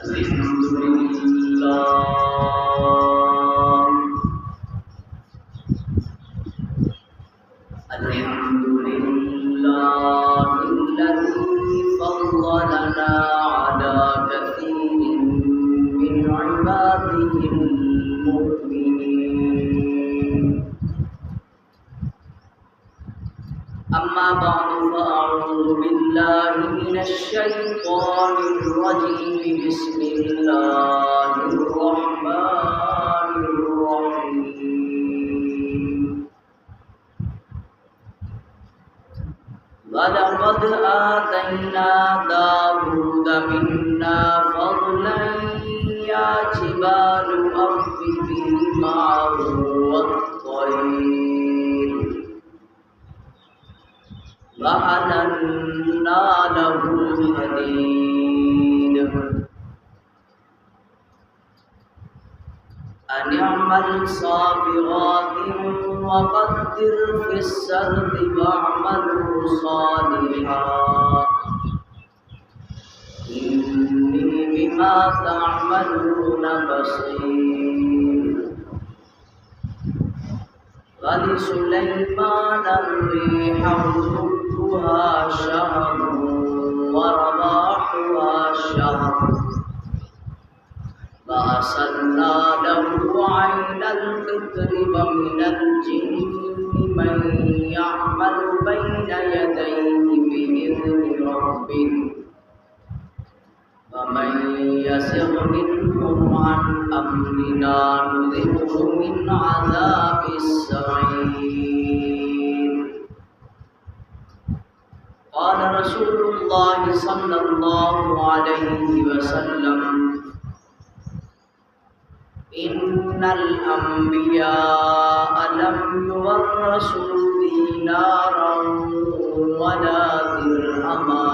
الحمد لله الحمد لله الذي فضلنا على كثير من عباده المؤمنين. أما بعد فأعوذ بالله من الشيطان الرجيم. بسم الله الرحمن الرحيم. ولقد آتينا داود منا فضلا يا جبال أوبي معه والطير وألنا له الحديد أن اعمل صابغات وقدر في السرد واعملوا صالحا إني بما تعملون بصير. ولسليمان الريح غدوها شهر ورواحها شهر فأسلنا له عين القطر ومن الجن من يعمل بين يديه بإذن ربه ومن يزغ منهم عن أمرنا نذقه من عذاب السعير. قال رسول الله صلى الله عليه وسلم: إن الأنبياء لم يورثوا دينارا ولا درهما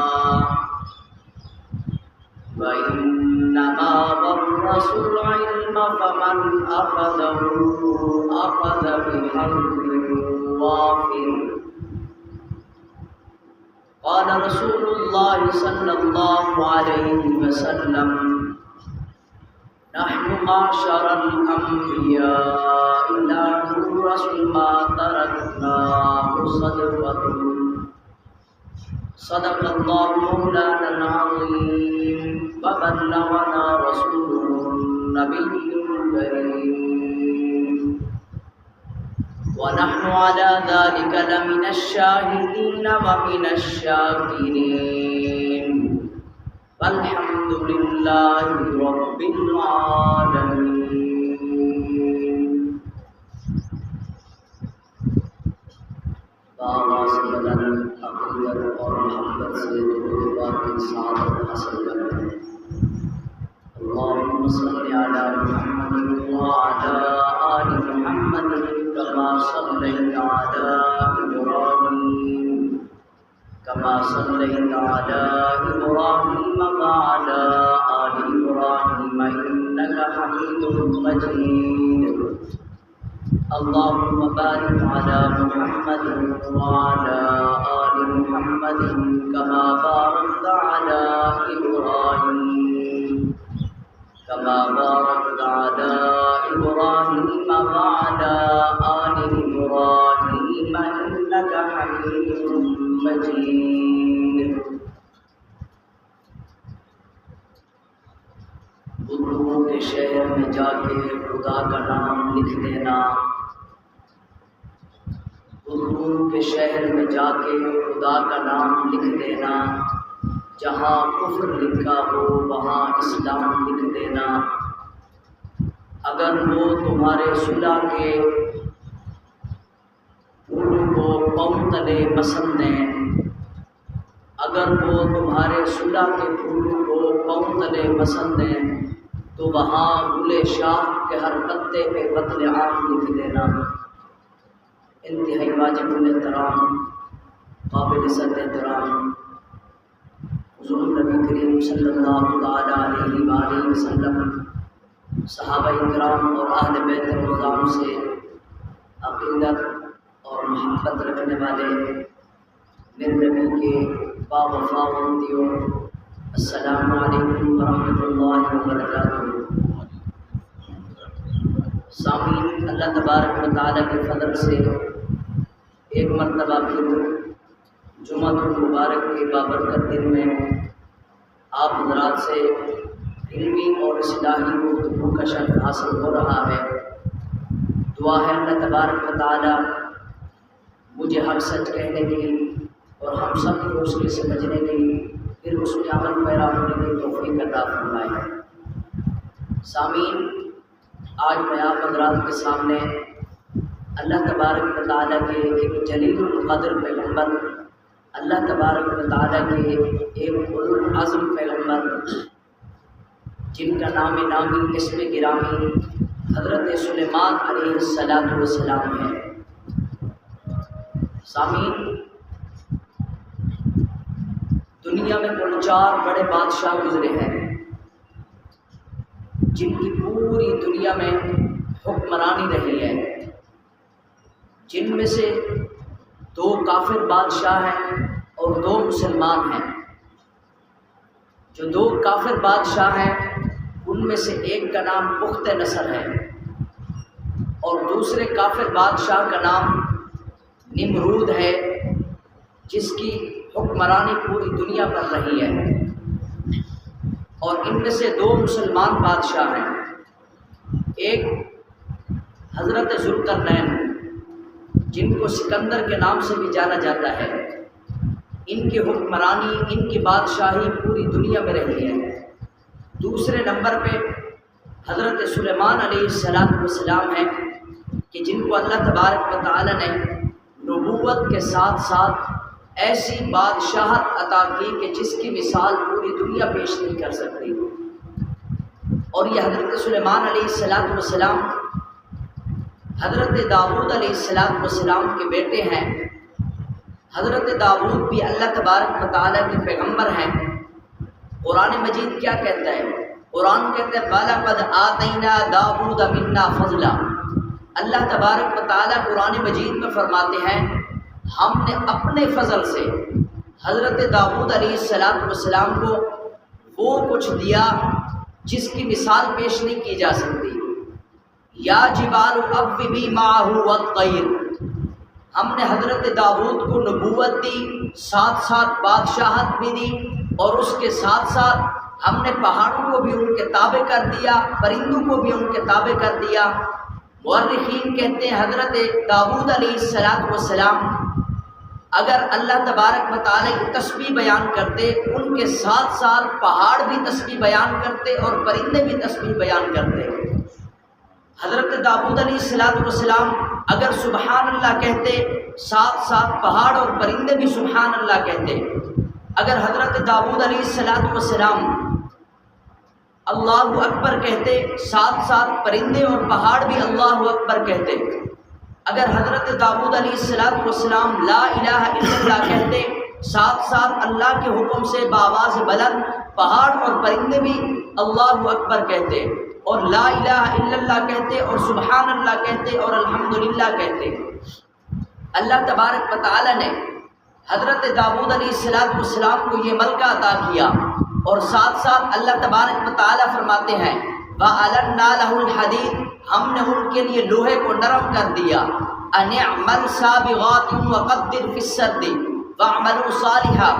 وإنما ورثوا العلم فمن أخذه أخذ بحظ وافر. قال رسول الله صلى الله عليه وسلم: نحن معشر الأنبياء لا نورث ما تركناه صدقة. صدق الله مولانا العظيم وبلغنا رسوله النبي الكريم ونحن على ذلك لمن الشاهدين ومن الشاكرين والحمد لله رب العالمين. بابا سے بلند عقیدت اور محبت سے درود پاک کی سعادت حاصل کرتے ہیں. اللهم صل على محمد وعلى آل محمد كما صليت على إبراهيم وعلى آل إبراهيم إنك حميد مجيد. اللهم بارك على محمد وعلى آل محمد كما باركت على إبراهيم وعلى آل إبراهيم إنك حميد مجيد. بزرگوں کے شہر میں جا کے خدا کا نام لکھ دینا. بزرگوں کے شہر میں جا کے خدا کا نام لکھ دینا. جہاں کفر لکھا ہو وہاں اسلام لکھ دینا. اگر وہ تمہارے صلح کے پھولوں کو پاؤں تلے پسند ہیں، اگر وہ تمہارے صلح کے پھولوں کو پاؤں تلے پسند ہیں تو وہاں گل شاہ کے ہر پتے پہ قتل عام لکھ دینا. انتہائی واجب الاحترام قابل صد احترام حضور نبی کریم صلی اللہ تعالیٰ علیہ وآلہ وسلم، صحابہ کرام اور اہل بیت الرضوان سے عقیدت اور محبت رکھنے والے میرے نبی کے باوفا امتیوں السلام علیکم ورحمۃ اللہ وبرکاتہ۔ سامعین، اللہ تبارک و تعالیٰ کے فضل سے ایک مرتبہ پھر جمعہ المبارک کے بابرکت دن میں آپ حضرات سے علمی اور اصلاحی گفتگو کا شرف حاصل ہو رہا ہے۔ دعا ہے اللہ تبارک و تعالیٰ مجھے حق سچ کہنے کی اور ہم سب کو اس کے سمجھنے کی، پھر اس میں عمل پیرا ہونے کی توفیق عطا فرمائے۔ سامعین، آج میں آپ حضرات کے سامنے اللہ تبارک و تعالیٰ کے ایک جلیل القدر پیغمبر، اللہ تبارک و تعالیٰ کے ایک اولو العزم پیغمبر، جن کا نام نامی اسم گرامی حضرت سلیمان علیہ السلام ہے۔ سامعین، دنیا میں کل 4 بڑے بادشاہ گزرے ہیں جن کی پوری دنیا میں حکمرانی رہی ہے، جن میں سے 2 کافر بادشاہ ہیں اور 2 مسلمان ہیں۔ جو 2 کافر بادشاہ ہیں ان میں سے ایک کا نام بخت نصر ہے اور دوسرے کافر بادشاہ کا نام نمرود ہے، جس کی حکمرانی پوری دنیا پر رہی ہے۔ اور ان میں سے 2 مسلمان بادشاہ ہیں، ایک حضرت ذوالقرنین جن کو سکندر کے نام سے بھی جانا جاتا ہے، ان کی حکمرانی، ان کی بادشاہی پوری دنیا میں رہی ہے۔ دوسرے نمبر پہ حضرت سلیمان علیہ السلام ہیں کہ جن کو اللہ تبارک و تعالیٰ نے نبوت کے ساتھ ساتھ ایسی بادشاہت عطا کی کہ جس کی مثال پوری دنیا پیش نہیں کر سکتی۔ اور یہ حضرت سلیمان علیہ السلام حضرت داؤد علیہ السلام کے بیٹے ہیں۔ حضرت داؤد بھی اللہ تبارک و تعالیٰ کے پیغمبر ہیں۔ قرآن مجید کیا کہتا ہے؟ قرآن کہتا ہے وَلَقَدْ آتَيْنَا دَاوُودَ مِنَّا فَضْلًا۔ اللہ تبارک و تعالیٰ قرآن مجید میں فرماتے ہیں ہم نے اپنے فضل سے حضرت داؤد علیہ السلام کو وہ کچھ دیا جس کی مثال پیش نہیں کی جا سکتی۔ یا جبال اوبی معہ والطیر، ہم نے حضرت داؤد کو نبوت دی، ساتھ ساتھ بادشاہت بھی دی، اور اس کے ساتھ ساتھ ہم نے پہاڑوں کو بھی ان کے تابع کر دیا، پرندوں کو بھی ان کے تابع کر دیا۔ مورخین کہتے ہیں حضرت داؤد علیہ السلام اگر اللہ تبارک و تعالیٰ کی تسبیح بیان کرتے، ان کے ساتھ ساتھ پہاڑ بھی تسبیح بیان کرتے اور پرندے بھی تسبیح بیان کرتے۔ حضرت داؤد علیہ السلام اگر سبحان اللہ کہتے، ساتھ ساتھ پہاڑ اور پرندے بھی سبحان اللہ کہتے۔ اگر حضرت داؤد علیہ السلام اللہ اکبر کہتے، ساتھ ساتھ پرندے اور پہاڑ بھی اللہ اکبر کہتے۔ اگر حضرت داؤد علیہ السلام لا الہ الا اللہ کہتے، ساتھ ساتھ اللہ کے حکم سے بآواز بلند پہاڑ اور پرندے بھی اللہ اکبر کہتے، اور لا الہ الا اللہ کہتے، اور سبحان اللہ کہتے، اور الحمدللہ کہتے۔ اللہ تبارک و تعالیٰ نے حضرت داؤد علیہ السلام کو یہ ملکہ عطا کیا، اور ساتھ ساتھ اللہ تبارک و تعالیٰ فرماتے ہیں وَأَلَنَّا لَهُ الْحَدِيدَ، ہم نے ان کے لیے لوہے کو نرم کر دیا۔ أَنِ اعْمَلْ سَابِغَاتٍ وَقَدِّرْ فِي السَّرْدِ وَاعْمَلُوا صَالِحًا،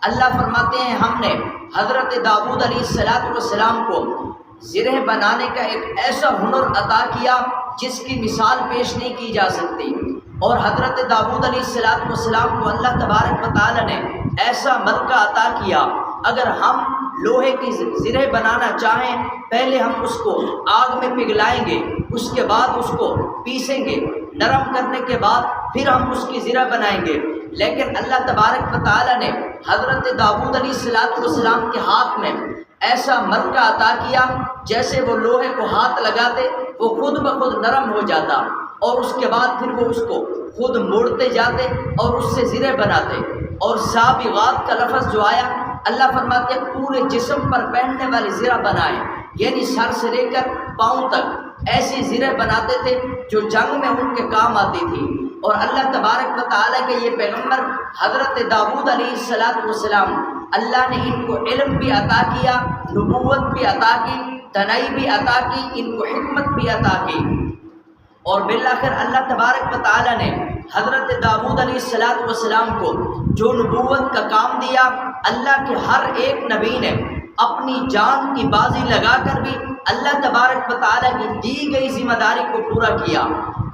اللہ فرماتے ہیں ہم نے حضرت داؤد علیہ السلام کو زرہ بنانے کا ایک ایسا ہنر عطا کیا جس کی مثال پیش نہیں کی جا سکتی۔ اور حضرت داؤد علیہ السلام کو اللہ تبارک و تعالیٰ نے ایسا ملکہ عطا کیا، اگر ہم لوہے کی زرہ بنانا چاہیں، پہلے ہم اس کو آگ میں پگھلائیں گے، اس کے بعد اس کو پیسیں گے، نرم کرنے کے بعد پھر ہم اس کی زرہ بنائیں گے۔ لیکن اللہ تبارک و تعالیٰ نے حضرت داؤد علیہ السلام کے ہاتھ میں ایسا ملکہ عطا کیا، جیسے وہ لوہے کو ہاتھ لگاتے وہ خود بخود نرم ہو جاتا، اور اس کے بعد پھر وہ اس کو خود موڑتے جاتے اور اس سے زرہ بناتے۔ اور سابغات کا لفظ جو آیا، اللہ فرماتے ہیں پورے جسم پر پہننے والی زرہ بنائے، یعنی سر سے لے کر پاؤں تک ایسی زرہ بناتے تھے جو جنگ میں ان کے کام آتی تھی۔ اور اللہ تبارک و تعالیٰ کے یہ پیغمبر حضرت داؤد علیہ السلام اللہ نے ان کو علم بھی عطا کیا، نبوت بھی عطا کی، تنائی بھی عطا کی، ان کو حکمت بھی عطا کی۔ اور بالآخر اللہ تبارک و تعالیٰ نے حضرت داؤد علیہ السلام کو جو نبوت کا کام دیا، اللہ کے ہر ایک نبی نے اپنی جان کی بازی لگا کر بھی اللہ تبارک و تعالیٰ کی دی گئی ذمہ داری کو پورا کیا۔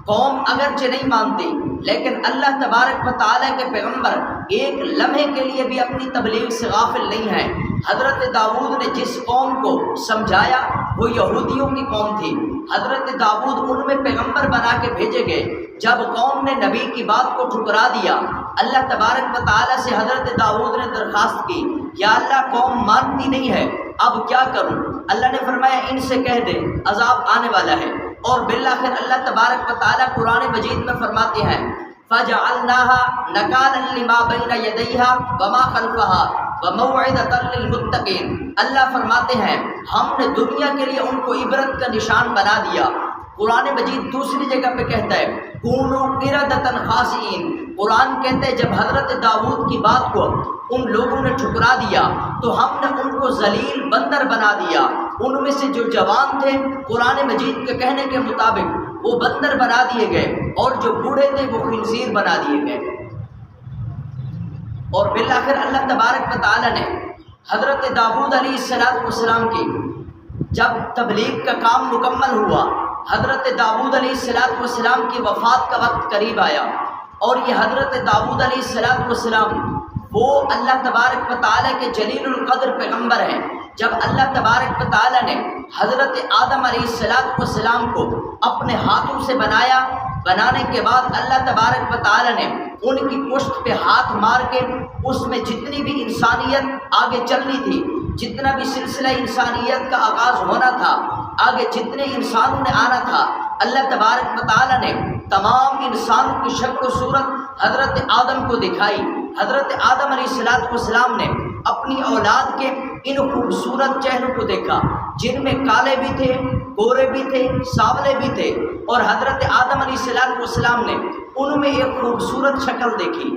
قوم اگرچہ نہیں مانتی، لیکن اللہ تبارک و تعالیٰ کے پیغمبر ایک لمحے کے لیے بھی اپنی تبلیغ سے غافل نہیں ہیں۔ حضرت داؤد نے جس قوم کو سمجھایا وہ یہودیوں کی قوم تھی۔ حضرت داؤد ان میں پیغمبر بنا کے بھیجے گئے۔ جب قوم نے نبی کی بات کو ٹھکرا دیا، اللہ تبارک و تعالیٰ سے حضرت داؤد نے درخواست کی، یا اللہ قوم مانتی نہیں ہے، اب کیا کروں؟ اللہ نے فرمایا ان سے کہہ دے عذاب آنے والا ہے۔ اور بالآخر اللہ تبارک و تعالیٰ قرآن مجید میں فرماتے ہیں فَجَعَلْنَاهَا نَكَالًا لِمَا بَيْنَ يَدَيْهَا وَمَا خَلْفَهَا وَمَوْعِظَةً لِلْمُتَّقِينَ۔ اللہ فرماتے ہیں ہم نے دنیا کے لیے ان کو عبرت کا نشان بنا دیا۔ قرآن مجید دوسری جگہ پہ کہتا ہے کونوا قردۃ خاسئین۔ قرآن کہتے ہیں جب حضرت داؤد کی بات کو ان لوگوں نے ٹھکرا دیا تو ہم نے ان کو ذلیل بندر بنا دیا۔ ان میں سے جو جوان تھے قرآن مجید کے کہنے کے مطابق وہ بندر بنا دیے گئے، اور جو بوڑھے تھے وہ خنزیر بنا دیے گئے۔ اور بالآخر اللہ تبارک و تعالیٰ نے حضرت داؤد علیہ السلام کی جب تبلیغ کا کام مکمل ہوا، حضرت داؤد علیہ السلام کی وفات کا وقت قریب آیا، اور یہ حضرت داؤد علیہ السلام وہ اللہ تبارک و تعالیٰ کے جلیل القدر پیغمبر ہیں۔ جب اللہ تبارک و تعالیٰ نے حضرت آدم علیہ السلام کو اپنے ہاتھوں سے بنایا، بنانے کے بعد اللہ تبارک و تعالیٰ نے ان کی پشت پہ ہاتھ مار کے اس میں جتنی بھی انسانیت آگے چلنی تھی، جتنا بھی سلسلہ انسانیت کا آغاز ہونا تھا، آگے جتنے انسانوں نے آنا تھا، اللہ تبارک و تعالیٰ نے تمام انسانوں کی شکل و صورت حضرت آدم کو دکھائی۔ حضرت آدم علیہ السلام نے اپنی اولاد کے ان خوبصورت چہروں کو دیکھا، جن میں کالے بھی تھے، گورے بھی تھے، سانولے بھی تھے، اور حضرت آدم علیہ السلام نے ان میں ایک خوبصورت شکل دیکھی۔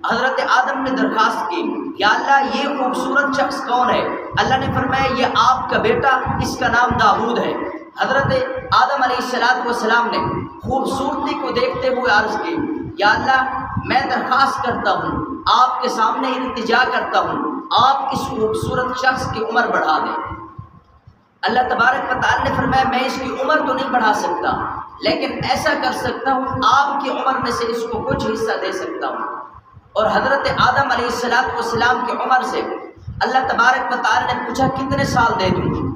حضرت آدم نے درخواست کی یا اللہ یہ خوبصورت شخص کون ہے؟ اللہ نے فرمایا یہ آپ کا بیٹا، اس کا نام داؤد ہے۔ حضرت آدم علیہ السلام نے خوبصورتی کو دیکھتے ہوئے عرض کی یا اللہ میں درخواست کرتا ہوں، آپ کے سامنے التجا کرتا ہوں، آپ اس خوبصورت شخص کی عمر بڑھا دیں۔ اللہ تبارک و تعالیٰ نے فرمایا میں اس کی عمر تو نہیں بڑھا سکتا، لیکن ایسا کر سکتا ہوں آپ کی عمر میں سے اس کو کچھ حصہ دے سکتا ہوں۔ اور حضرت آدم علیہ السلام کی عمر سے اللہ تبارک و تعالیٰ نے پوچھا کتنے سال دے دوں؟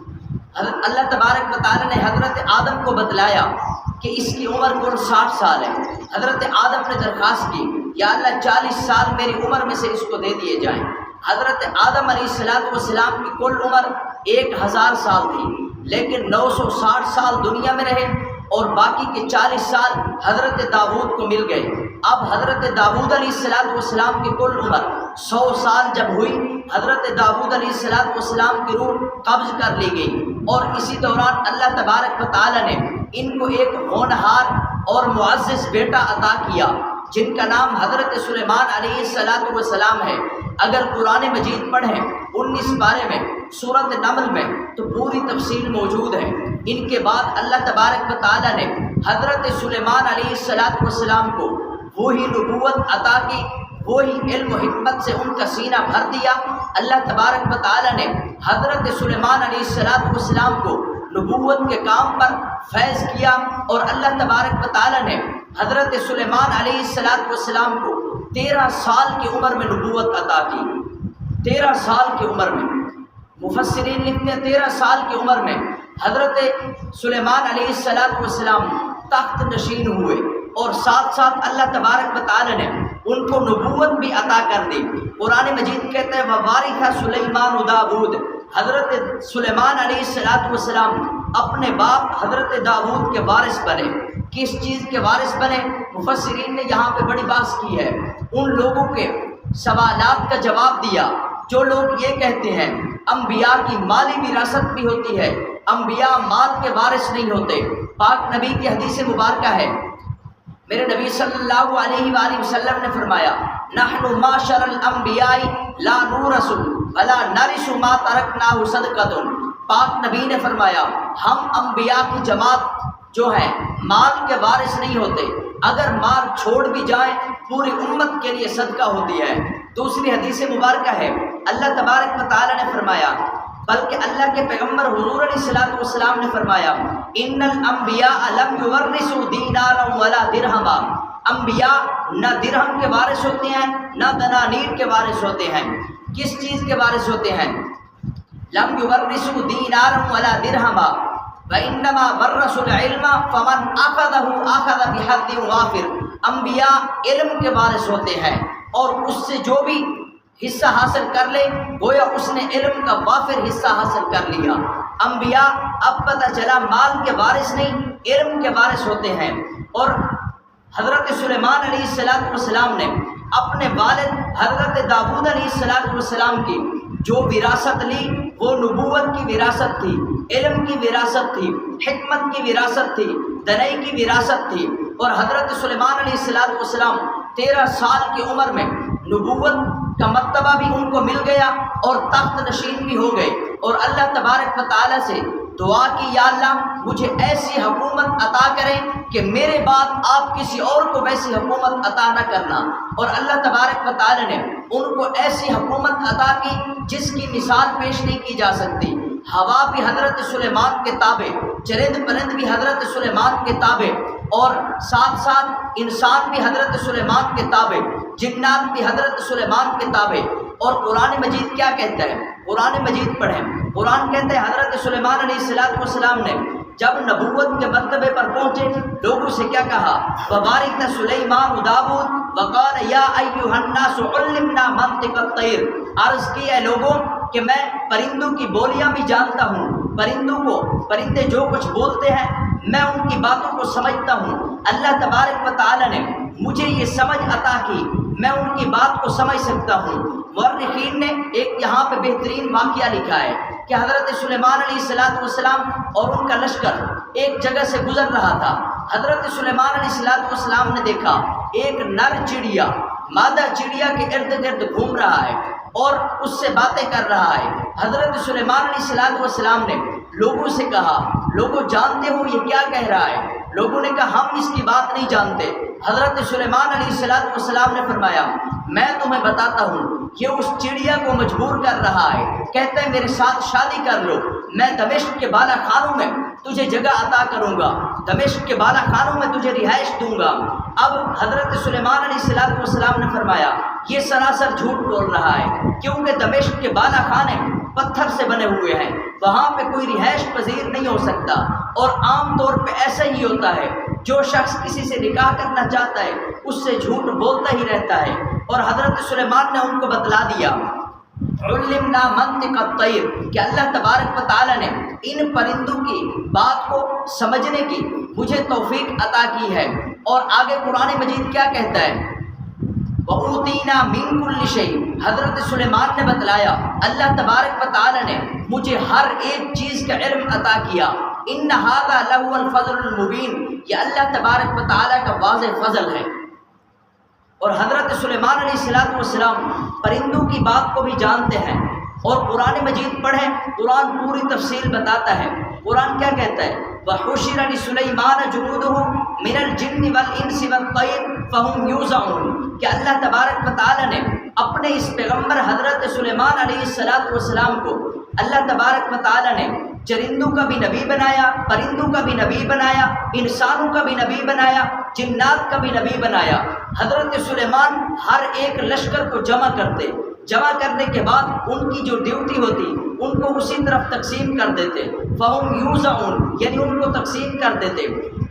اللہ تبارک و تعالیٰ نے حضرت آدم کو بتلایا کہ اس کی عمر کل 60 سال ہے۔ حضرت آدم نے درخواست کی یا اللہ 40 سال میری عمر میں سے اس کو دے دیے جائیں۔ حضرت آدم علیہ السلام کی کل عمر 1000 سال تھی، لیکن 960 سال دنیا میں رہے اور باقی کے 40 سال حضرت داؤد کو مل گئے۔ اب حضرت داؤد علیہ السلام کی کل عمر 100 سال جب ہوئی، حضرت داؤد علیہ السلام کی روح قبض کر لی گئی، اور اسی دوران اللہ تبارک و تعالیٰ نے ان کو ایک ہونہار اور معزز بیٹا عطا کیا جن کا نام حضرت سلیمان علیہ السلام ہے۔ اگر قرآن مجید پڑھیں 19 پارے میں سورۃ نمل میں تو پوری تفصیل موجود ہے۔ ان کے بعد اللہ تبارک و تعالیٰ نے حضرت سلیمان علیہ السلام کو وہی نبوت عطا کی، وہی علم و حکمت سے ان کا سینہ بھر دیا۔ اللہ تبارک و تعالیٰ نے حضرت سلیمان علیہ السلام کو نبوت کے کام پر فیض کیا، اور اللہ تبارک و تعالیٰ نے حضرت سلیمان علیہ السلام کو 13 سال کی عمر میں نبوت عطا کی۔ 13 سال کی عمر میں مفسرین لکھتے ہیں 13 سال کی عمر میں حضرت سلیمان علیہ السلام تخت نشین ہوئے، اور ساتھ ساتھ اللہ تبارک و تعالی نے ان کو نبوت بھی عطا کر دی۔ قرآن مجید کہتے ہیں وَوَارِثَ سُلَيْمَانُ دَاوُودَ، حضرت سلیمان علیہ السلام اپنے باپ حضرت داؤد کے وارث بنے۔ کس چیز کے وارث بنے؟ مفسرین نے یہاں پہ بڑی بحث کی ہے، ان لوگوں کے سوالات کا جواب دیا جو لوگ یہ کہتے ہیں انبیاء کی مالی وراثت بھی ہوتی ہے، انبیاء مال کے وارث نہیں ہوتے۔ پاک نبی کی حدیث مبارکہ ہے، میرے نبی صلی اللہ علیہ وآلہ وسلم نے فرمایا نحن معاشر الانبیاء لا نورث، ولا نرث ما ترکناہ صدقۃ، پاک نبی نے فرمایا ہم انبیاء کی جماعت جو ہے مال کے وارث نہیں ہوتے، اگر مال چھوڑ بھی جائیں پوری امت کے لیے صدقہ ہوتی ہے۔ دوسری حدیث مبارکہ ہے اللہ تبارک و تعالی نے فرمایا، بلکہ اللہ کے پیغمبر حضور علیہ الصلوۃ والسلام نے فرمایا ان الانبیاء لم یورثوا دینارا ولا درہما، انبیاء نہ درہم کے وارث ہوتے ہیں نہ دنانیر کے وارث ہوتے ہیں۔ کس چیز کے وارث ہوتے ہیں؟ لم یورثوا دینارا ولا درہما وانما ورثوا العلم فمن اخذه اخذ بحظ وافر، انبیاء علم کے وارث ہوتے ہیں اور اس سے جو بھی حصہ حاصل کر لے گویا اس نے علم کا وافر حصہ حاصل کر لیا۔ انبیاء اب پتہ چلا مال کے وارث نہیں علم کے وارث ہوتے ہیں۔ اور حضرت سلیمان علیہ السلام نے اپنے والد حضرت داؤد علیہ السلام کی جو وراثت لی وہ نبوت کی وراثت تھی، علم کی وراثت تھی، حکمت کی وراثت تھی، دنائی کی وراثت تھی۔ اور حضرت سلیمان علیہ السلام 13 سال کی عمر میں نبوت کا مرتبہ بھی ان کو مل گیا اور تخت نشین بھی ہو گئے، اور اللہ تبارک و تعالیٰ سے دعا کی یا اللہ مجھے ایسی حکومت عطا کریں کہ میرے بعد آپ کسی اور کو ویسی حکومت عطا نہ کرنا، اور اللہ تبارک و تعالیٰ نے ان کو ایسی حکومت عطا کی جس کی مثال پیش نہیں کی جا سکتی۔ ہوا بھی حضرت سلیمان کے تابع، چرند پرند بھی حضرت سلیمان کے تابع، اور ساتھ ساتھ انسان بھی حضرت سلیمان کے تابع، جنات بھی حضرت سلیمان کے تابع۔ اور قرآن مجید کیا کہتا ہے؟ قرآن مجید پڑھیں، قرآن کہتا ہے حضرت سلیمان علیہ السلام نے جب نبوت کے مرتبے پر پہنچے لوگوں سے کیا کہا؟ وَبَارِكَ سُلَيْمَانُ دَاوُود وَقَالَ يَا أَيُّهَا النَّاسُ عُلِّمْنَا مَنطِقَ الطَّيْرِ، عرض کی اے لوگوں کہ میں پرندوں کی بولیاں بھی جانتا ہوں، پرندے جو کچھ بولتے ہیں میں ان کی باتوں کو سمجھتا ہوں۔ اللہ تبارک و تعالی نے مجھے یہ سمجھ عطا کی، میں ان کی بات کو سمجھ سکتا ہوں۔ مورخین نے ایک یہاں پہ بہترین واقعہ لکھا ہے کہ حضرت سلیمان علیہ السلام اور ان کا لشکر ایک جگہ سے گزر رہا تھا۔ حضرت سلیمان علیہ السلام نے دیکھا ایک نر چڑیا مادہ چڑیا کے ارد گرد گھوم رہا ہے اور اس سے باتیں کر رہا ہے۔ حضرت سلیمان علیہ السلام نے لوگوں سے کہا لوگوں جانتے ہو یہ کیا کہہ رہا ہے؟ لوگوں نے کہا ہم اس کی بات نہیں جانتے۔ حضرت سلیمان علیہ السلام نے فرمایا میں تمہیں بتاتا ہوں، یہ اس چڑیا کو مجبور کر رہا ہے، کہتا ہے میرے ساتھ شادی کر لو، میں دمشق کے بالا خانوں میں تجھے جگہ عطا کروں گا، دمشق کے بالا خانوں میں تجھے رہائش دوں گا۔ اب حضرت سلیمان علیہ السلام نے فرمایا یہ سراسر جھوٹ بول رہا ہے، کیونکہ دمشق کے بالا خانے پتھر سے بنے ہوئے ہیں، وہاں پہ کوئی رہائش پذیر نہیں ہو سکتا، اور عام طور پہ ایسا ہی ہوتا ہے جو شخص کسی سے نکاح کرنا چاہتا ہے اس سے جھوٹ بولتا ہی رہتا ہے۔ اور حضرت سلیمان نے ان کو بتلا دیا علمنا منطق الطیر کہ اللہ تبارک و تعالی نے ان پرندوں کی بات کو سمجھنے کی مجھے توفیق عطا کی ہے۔ اور آگے قرآن مجید کیا کہتا ہے؟ وَأُوتِينَا مِن كُلِّ شَيْءٍ، حضرت سلیمان نے بتلایا اللہ تبارک و تعالی نے مجھے ہر ایک چیز کا علم عطا کیا۔ ان هذا لهو الفضل المبین، یہ اللہ تبارک و تعالی کا واضح فضل ہے۔ اور حضرت سلیمان علیہ السلام پرندوں کی بات کو بھی جانتے ہیں، اور قرآن مجید پڑھیں قرآن پوری تفصیل بتاتا ہے۔ قرآن کیا کہتا ہے؟ وَحُشِرَ لِسُلَيْمَانَ جُنُودُهُ مِنَ الْجِنِّ وَالْإِنسِ وَالطَّيْرِ فَهُمْ يُوزَعُونَ کہ اللہ تبارک و تعالی نے اپنے اس پیغمبر حضرت سلیمان علیہ السلام کو اللہ تبارک و تعالی نے چرندوں کا بھی نبی بنایا، پرندوں کا بھی نبی بنایا، انسانوں کا بھی نبی بنایا، جنات کا بھی نبی بنایا۔ حضرت سلیمان ہر ایک لشکر کو جمع کرنے کے بعد ان کی جو ڈیوٹی ہوتی ان کو اسی طرف تقسیم کر دیتے، فہم یوزعون یعنی ان کو تقسیم کر دیتے۔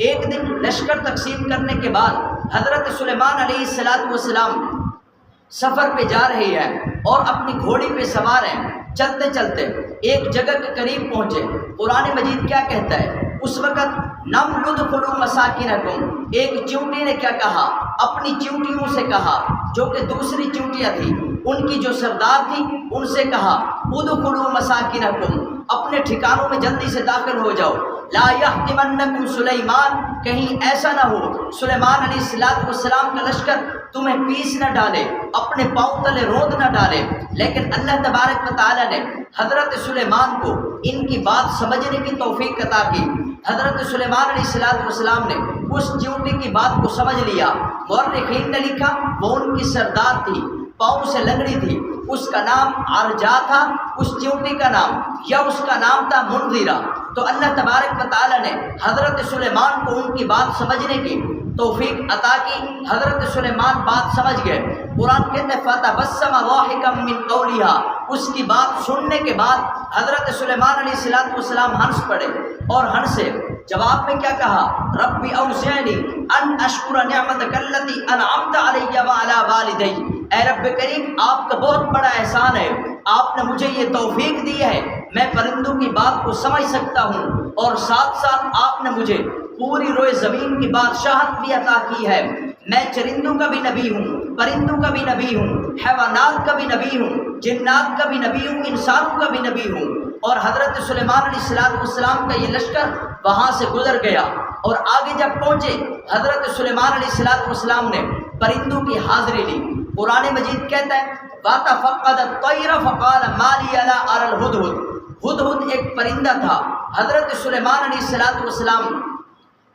ایک دن لشکر تقسیم کرنے کے بعد حضرت سلیمان علیہ السلام سفر پہ جا رہے ہیں اور اپنی گھوڑی پہ سوار ہیں، چلتے چلتے ایک جگہ کے قریب پہنچے۔ قرآن مجید کیا کہتا ہے؟ اس وقت نمل ادخلوا مساکنکم، ایک چیونٹی نے کیا کہا؟ اپنی چیونٹیوں سے کہا جو کہ دوسری چیونٹیاں تھیں، ان کی جو سردار تھی ان سے کہا ادخلوا مساکنکم، اپنے ٹھکانوں میں جلدی سے داخل ہو جاؤ۔ لا یحطمنکم سلیمان، کہیں ایسا نہ ہو سلیمان علیہ السلام کا لشکر تمہیں پیس نہ ڈالے، اپنے پاؤں تلے روند نہ ڈالے۔ لیکن اللہ تبارک و تعالیٰ نے حضرت سلیمان کو ان کی بات سمجھنے کی توفیق عطا کی۔ حضرت سلیمان علیہ السلام نے اس چیونٹی کی بات کو سمجھ لیا۔ مورخین نے لکھا وہ ان کی سردار تھی، پاؤں سے لنگڑی تھی، اس کا نام عرجا تھا، اس چیونٹی کا نام، یا اس کا نام تھا منذرہ۔ تو اللہ تبارک و تعالیٰ نے حضرت سلیمان کو ان کی بات سمجھنے کی توفیق عطا کی۔ حضرت سلیمان بات سمجھ گئے۔ قرآن کہتے ہیں فَتَبَسَّمَ ضَاحِكًا مِّن قَوْلِهَا، اس کی بات سننے کے بعد حضرت سلیمان علیہ السلام ہنس پڑے، اور ہنسے جواب میں کیا کہا؟ ربی اوزعنی ان اشکر نعمتک التی انعمت علی وعلی والدی، اے رب کریم آپ کا بہت بڑا احسان ہے، آپ نے مجھے یہ توفیق دی ہے میں پرندوں کی بات کو سمجھ سکتا ہوں، اور ساتھ ساتھ آپ نے مجھے پوری روئے زمین کی بادشاہت بھی عطا کی ہے۔ میں چرندوں کا بھی نبی ہوں، پرندوں کا بھی نبی ہوں، حیوانات کا بھی نبی ہوں، جنات کا بھی نبی ہوں، انسانوں کا بھی نبی ہوں۔ اور حضرت سلیمان علیہ السلام کا یہ لشکر وہاں سے گزر گیا، اور آگے جب پہنچے حضرت سلیمان علیہ السلام نے پرندوں کی حاضری لی۔ قرآن مجید کہتا ہے وَتَفَقَّدَ الطَّيْرَ فَقَالَ مَا لِيَ لَا أَرَى الْهُدْهُدْ، ہدہد ایک پرندہ تھا، حضرت سلیمان علیہ السلام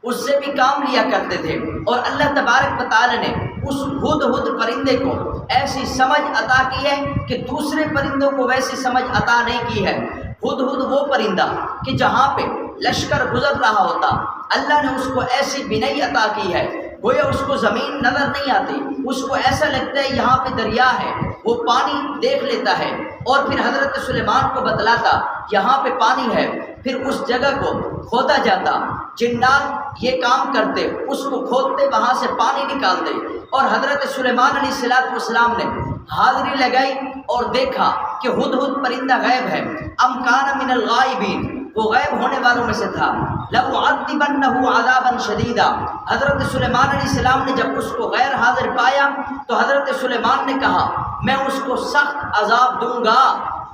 اس سے بھی کام لیا کرتے تھے، اور اللہ تبارک و تعالی نے اس ہدہد پرندے کو ایسی سمجھ عطا کی ہے کہ دوسرے پرندوں کو ویسی سمجھ عطا نہیں کی ہے۔ ہدہد وہ پرندہ کہ جہاں پہ لشکر گزر رہا ہوتا، اللہ نے اس کو ایسی بینائی عطا کی ہے، گویا اس کو زمین نظر نہیں آتی، اس کو ایسا لگتا ہے یہاں پہ دریا ہے، وہ پانی دیکھ لیتا ہے، اور پھر حضرت سلیمان کو بتلاتا یہاں پہ پانی ہے، پھر اس جگہ کو کھودا جاتا، جنات یہ کام کرتے، اس کو کھودتے، وہاں سے پانی نکالتے، اور حضرت سلیمان علیہ السلام نے حاضری لگائی اور دیکھا کہ ہدہد پرندہ غائب ہے۔ ام کان من الغائبین، وہ غائب ہونے والوں میں سے تھا۔ لَأُعَذِّبَنَّهُ عَذَابًا شَدِيدًا، حضرت سلیمان علیہ السلام نے جب اس کو غیر حاضر پایا تو حضرت سلیمان نے کہا میں اس کو سخت عذاب دوں گا،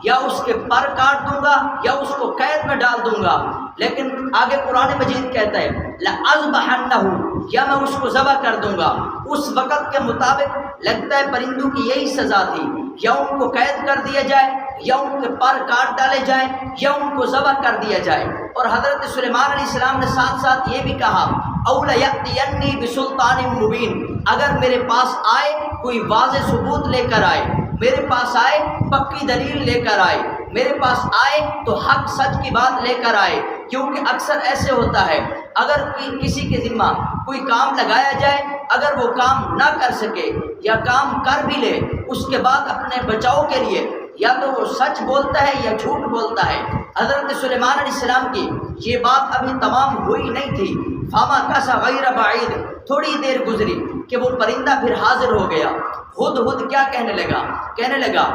یا اس کے پر کاٹ دوں گا، یا اس کو قید میں ڈال دوں گا۔ لیکن آگے قرآن مجید کہتا ہے لَأَذْبَحَنَّهُ، یا میں اس کو ذبح کر دوں گا۔ اس وقت کے مطابق لگتا ہے پرندوں کی یہی سزا تھی، یا ان کو قید کر دیا جائے، یا ان کے پر کاٹ ڈالے جائیں، یا ان کو ذبح کر دیا جائے۔ اور حضرت سلیمان علیہ السلام نے ساتھ ساتھ یہ بھی کہا اَوْ لَيَأْتِيَنِّي بِسُلْطَانٍ مُبِينٍ، اگر میرے پاس آئے کوئی واضح ثبوت لے کر آئے، میرے پاس آئے پکی دلیل لے کر آئے، میرے پاس آئے تو حق سچ کی بات لے کر آئے۔ کیونکہ اکثر ایسے ہوتا ہے اگر کسی کے ذمہ کوئی کام لگایا جائے، اگر وہ کام نہ کر سکے یا کام کر بھی لے، اس کے بعد اپنے بچاؤ کے لیے یا تو وہ سچ بولتا ہے یا جھوٹ بولتا ہے۔ حضرت سلیمان علیہ السلام کی یہ بات ابھی تمام ہوئی نہیں تھی، فَمَكَثَ غَيْرَ بَعِيدٍ، تھوڑی دیر گزری کہ وہ پرندہ پھر حاضر ہو گیا۔ ہدہد کیا کہنے لگا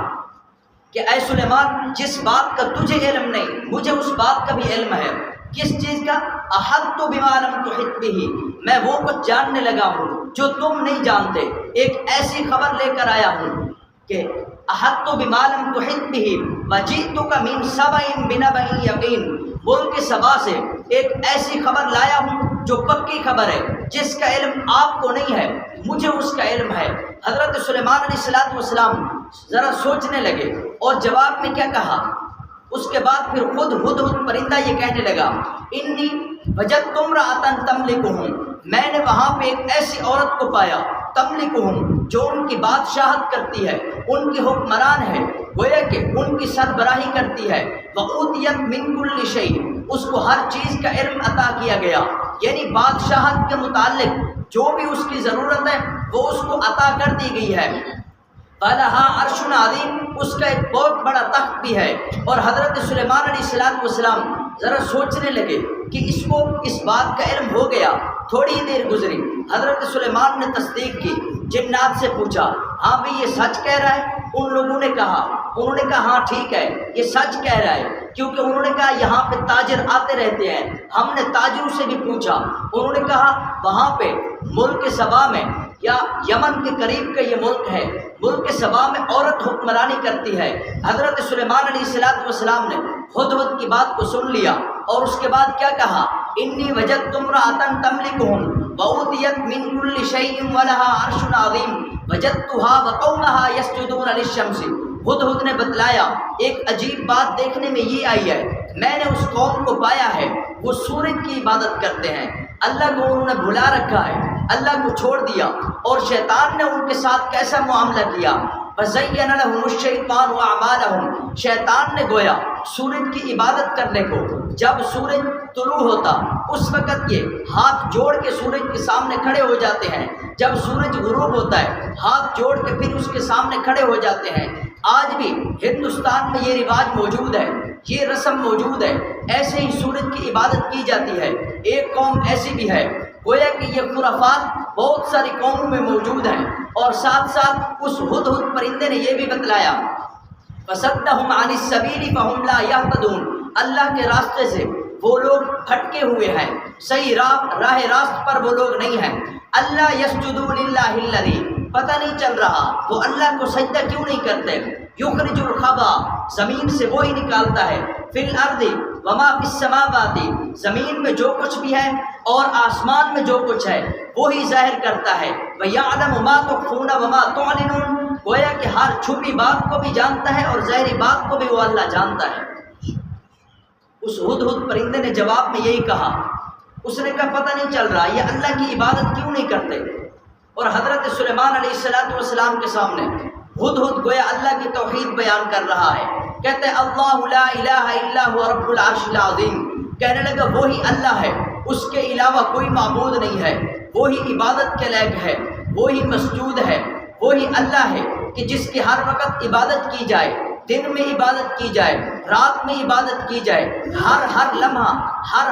کہ اے سلیمان، جس بات کا تجھے علم نہیں مجھے اس بات کا بھی علم ہے۔ کس چیز کا؟ احطت بما لم تحط به، میں وہ کچھ جاننے لگا ہوں جو تم نہیں جانتے۔ ایک ایسی خبر لے کر آیا ہوں کہ احطت بما لم تحط به وجئتک من سبأ بنبأ یقین، ملک سبا سے ایک ایسی خبر لایا ہوں جو پکی خبر ہے، جس کا علم آپ کو نہیں ہے، مجھے اس کا علم ہے۔ حضرت سلیمان علیہ السلام ذرا سوچنے لگے اور جواب میں کیا کہا؟ اس کے بعد پھر خود ہدہد پرندہ یہ کہنے لگا انی وجدت امرأۃ تملکہم، میں نے وہاں پہ ایک ایسی عورت کو پایا تملکہم، جو ان کی بادشاہت کرتی ہے، ان کی حکمران ہے، گویا کہ ان کی سربراہی کرتی ہے۔ وَأُوتِیَتْ مِن كُلِّ شَيْءٍ، اس کو ہر چیز کا علم عطا کیا گیا، یعنی بادشاہت کے متعلق جو بھی اس کی ضرورت ہے وہ اس کو عطا کر دی گئی ہے۔ وَلَهَا عَرْشٌ عَظِيمٌ، اس کا ایک بہت بڑا تخت بھی ہے۔ اور حضرت سلیمان علیہ السلام ذرا سوچنے لگے کہ اس کو اس بات کا علم ہو گیا۔ تھوڑی دیر گزری، حضرت سلیمان نے تصدیق کی، جنات سے پوچھا ہاں بھی یہ سچ کہہ رہا ہے؟ انہوں نے کہا ہاں ٹھیک ہے، یہ سچ کہہ رہا ہے، کیونکہ انہوں نے کہا یہاں پہ تاجر آتے رہتے ہیں، ہم نے تاجروں سے بھی پوچھا، انہوں نے کہا وہاں پہ ملک سبا میں یا یمن کے قریب کا یہ ملک ہے، ملک سبا میں عورت حکمرانی کرتی ہے۔ حضرت سلیمان علیہ السلام نے ہدہد کی بات کو سن لیا اور اس کے بعد کیا کہا انی وجدت امرأۃ تملکہم وأوتیت من کل شیء ولہا عرش عظیم، وجدتها وقومها يسجدون للشمس، ہدہد نے بتلایا ایک عجیب بات دیکھنے میں یہ آئی ہے، میں نے اس قوم کو پایا ہے وہ سورج کی عبادت کرتے ہیں، اللہ کو انہوں نے بھلا رکھا ہے، اللہ کو چھوڑ دیا، اور شیطان نے ان کے ساتھ کیسا معاملہ کیا، فَزَيَّنَ لَهُمُ الشَّيْطَانُ أَعْمَالَهُم، شیطان نے گویا سورج کی عبادت کرنے کو، جب سورج طلوع ہوتا اس وقت یہ ہاتھ جوڑ کے سورج کے سامنے کھڑے ہو جاتے ہیں، جب سورج غروب ہوتا ہے ہاتھ جوڑ کے پھر اس کے سامنے کھڑے ہو جاتے ہیں۔ آج بھی ہندوستان میں یہ رواج موجود ہے، یہ رسم موجود ہے، ایسے ہی سورج کی عبادت کی جاتی ہے۔ ایک قوم ایسی بھی ہے، گویا کہ یہ خرافات بہت ساری قوموں میں موجود ہیں، اور ساتھ ساتھ اس ہدہد پرندے نے یہ بھی بتلایا فَصَدَّهُمْ عَنِ السَّبِيلِ فَهُمْ لَا يَهْتَدُونَ، اللہ کے راستے سے وہ لوگ بھٹکے ہوئے ہیں، صحیح راہ راست پر وہ لوگ نہیں ہیں۔ اللہ يَسْجُدُوا لِلَّهِ الَّذِي، پتہ نہیں چل رہا وہ اللہ کو سجدہ کیوں نہیں کرتے، یخرج الخبا، زمین سے وہی نکالتا ہے، فی الارض وما فی السماوات، زمین میں جو کچھ بھی ہے اور آسمان میں جو کچھ ہے وہی ظاہر کرتا ہے، وَيَعْلَمُ مَا تُخْفُونَ وَمَا تُعْلِنُونَ، گویا کہ ہر چھپی بات کو بھی جانتا ہے اور ظاہری بات کو بھی وہ اللہ جانتا ہے۔ اس ہدہد پرندے نے جواب میں یہی کہا، اس نے کہا پتہ نہیں چل رہا یہ اللہ کی عبادت کیوں نہیں کرتے، اور حضرت سلیمان علیہ السلام کے سامنے ہدہد گویا اللہ کی توحید بیان کر رہا ہے، کہتے ہیں اللہ لا الہ الا هو رب العرش العظیم، کہنے لگا وہی اللہ ہے، اس کے علاوہ کوئی معبود نہیں ہے، وہی عبادت کے لائق ہے، وہی مسجود ہے، وہی اللہ ہے کہ جس کی ہر وقت عبادت کی جائے، دن میں عبادت کی جائے، رات میں عبادت کی جائے، ہر لمحہ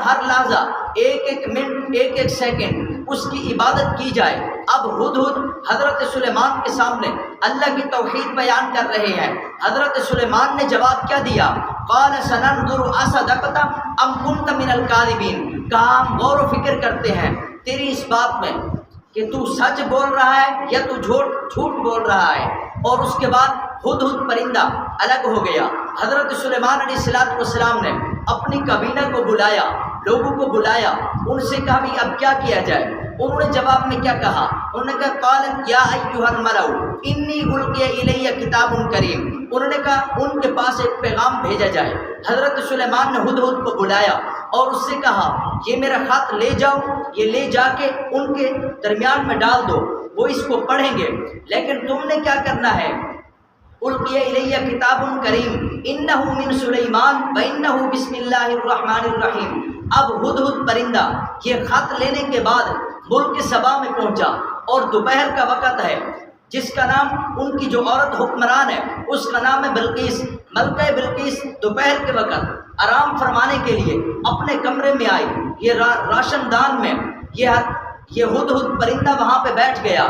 ہر لحظہ، ایک منٹ ایک سیکنڈ اس کی عبادت کی جائے۔ اب ہدہد حضرت سلیمان کے سامنے اللہ کی توحید بیان کر رہے ہیں۔ حضرت سلیمان نے جواب کیا دیا، قال سننظر اصدقت ام كنت من الكاذبین، کہا ہم غور و فکر کرتے ہیں تیری اس بات میں کہ تو سچ بول رہا ہے یا تو جھوٹ بول رہا ہے۔ اور اس کے بعد ہدہد پرندہ الگ ہو گیا۔ حضرت سلیمان علیہ السلام نے اپنی کابینہ کو بلایا، لوگوں کو بلایا، ان سے کہا بھی اب کیا کیا جائے۔ انہوں نے جواب میں کیا کہا، انہوں نے کہا قالت یا ایھا الملأ انی القی الی کتاب کریم، انہوں نے کہا ان کے پاس ایک پیغام بھیجا جائے۔ حضرت سلیمان نے ہدہد کو بلایا اور اس سے کہا یہ میرا خط لے جاؤ، یہ لے جا کے ان کے درمیان میں ڈال دو، وہ اس کو پڑھیں گے، لیکن تم نے کیا کرنا ہے، القی الی کتاب کریم انہ من سلیمان وانہ بسم اللہ الرحمن الرحیم۔ اب ہدہد پرندہ یہ خط لینے کے بعد ملک سبا میں پہنچا، اور دوپہر کا وقت ہے، جس کا نام ان کی جو عورت حکمران ہے اس کا نام ہے بلقیس۔ ملکہ بلقیس دوپہر کے وقت آرام فرمانے کے لیے اپنے کمرے میں آئی، یہ راشن دان میں یہ ہدہد پرندہ وہاں پہ بیٹھ گیا،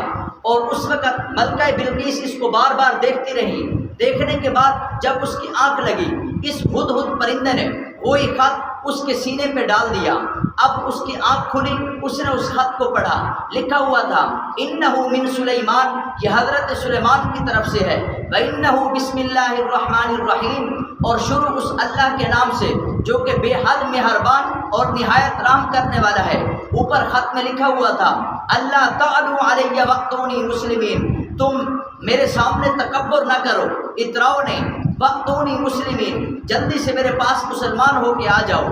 اور اس وقت ملکہ بلقیس اس کو بار بار دیکھتی رہی۔ دیکھنے کے بعد جب اس کی آنکھ لگی، اس ہدہد پرندے نے وہی خط اس کے سینے پہ ڈال دیا۔ اب اس کی آنکھ کھلی، اس نے اس خط کو پڑھا، لکھا ہوا تھا انہ من سلیمان، یہ حضرت سلیمان کی طرف سے ہے، وانہ بسم اللہ الرحمن الرحیم، اور شروع اس اللہ کے نام سے جو کہ بے حد مہربان اور نہایت رحم کرنے والا ہے۔ اوپر خط میں لکھا ہوا تھا اللہ تعلوا علی واتونی مسلمین، تم میرے سامنے تکبر نہ کرو، اتراؤ نہیں، واتونی مسلمین، جلدی سے میرے پاس مسلمان ہو کے آ جاؤ۔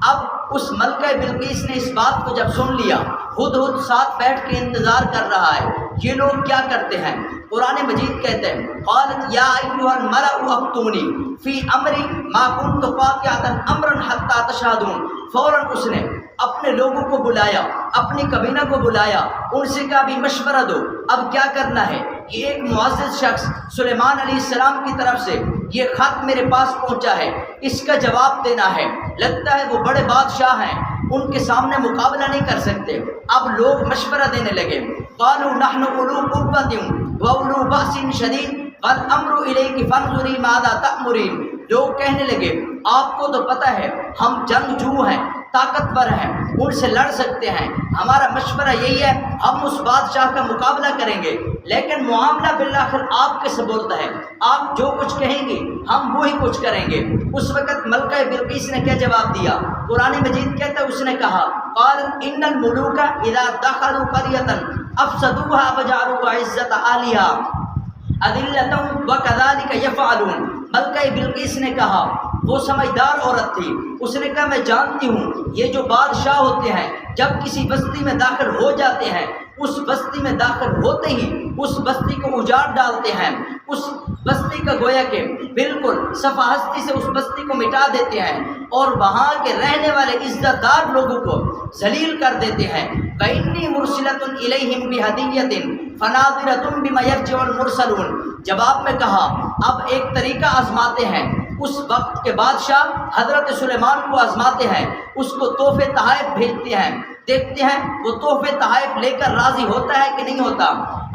اب اس ملکہ بلقیس نے اس بات کو جب سن لیا، ہدہد ساتھ بیٹھ کے انتظار کر رہا ہے یہ لوگ کیا کرتے ہیں۔ قرآن مجید کہتے ہیں قالت یا ایھا الملأ افتونی فی امری ما کنت قاطعۃ امرا حتی تشہدون، فوراً اس نے اپنے لوگوں کو بلایا، اپنی کابینہ کو بلایا، ان سے کہا بھی مشورہ دو اب کیا کرنا ہے۔ یہ ایک معزز شخص سلیمان علیہ السلام کی طرف سے یہ خط میرے پاس پہنچا ہے، اس کا جواب دینا ہے، لگتا ہے وہ بڑے بادشاہ ہیں، ان کے سامنے مقابلہ نہیں کر سکتے۔ اب لوگ مشورہ دینے لگے، قالوا نحن اولو قوۃ واولو بأس شدید والامر الیک فانظری ماذا تأمرین، لوگ کہنے لگے آپ کو تو پتہ ہے ہم جنگجو ہیں، طاقتور ہیں، ان سے لڑ سکتے ہیں، ہمارا مشورہ یہی ہے ہم اس بادشاہ کا مقابلہ کریں گے، لیکن معاملہ بالآخر آپ کے سپرد ہے، آپ جو کچھ کہیں گے ہم وہی کچھ کریں گے۔ اس وقت ملکہ بلقیس نے کیا جواب دیا، قرآن مجید کہتا ہے اس نے کہا قال ان الملوک اذا دخلوا قرية افسدوها وجعلوا عزت اہلها اذلۃ وکذالک یفعلون۔ ملکہ بلقیس نے کہا، وہ سمجھدار عورت تھی، اس نے کہا میں جانتی ہوں یہ جو بادشاہ ہوتے ہیں جب کسی بستی میں داخل ہو جاتے ہیں، اس بستی میں داخل ہوتے ہی اس بستی کو اجاڑ ڈالتے ہیں، اس بستی کا گویا کہ بالکل صفحہ ہستی سے اس بستی کو مٹا دیتے ہیں اور وہاں کے رہنے والے عزت دار لوگوں کو ذلیل کر دیتے ہیں۔ وَإِنِّي مُرْسِلَةٌ إِلَيْهِمْ بِهَدِيَّةٍ فَنَاظِرَةٌ بِمَا يَرْجِعُ الْمُرْسَلُونَ۔ جواب میں کہا اب ایک طریقہ آزماتے ہیں۔ اس وقت کے بادشاہ حضرت سلیمان کو آزماتے ہیں، اس کو تحفے تحائف بھیجتے ہیں، دیکھتے ہیں وہ تحفے تحائف لے کر راضی ہوتا ہے کہ نہیں ہوتا۔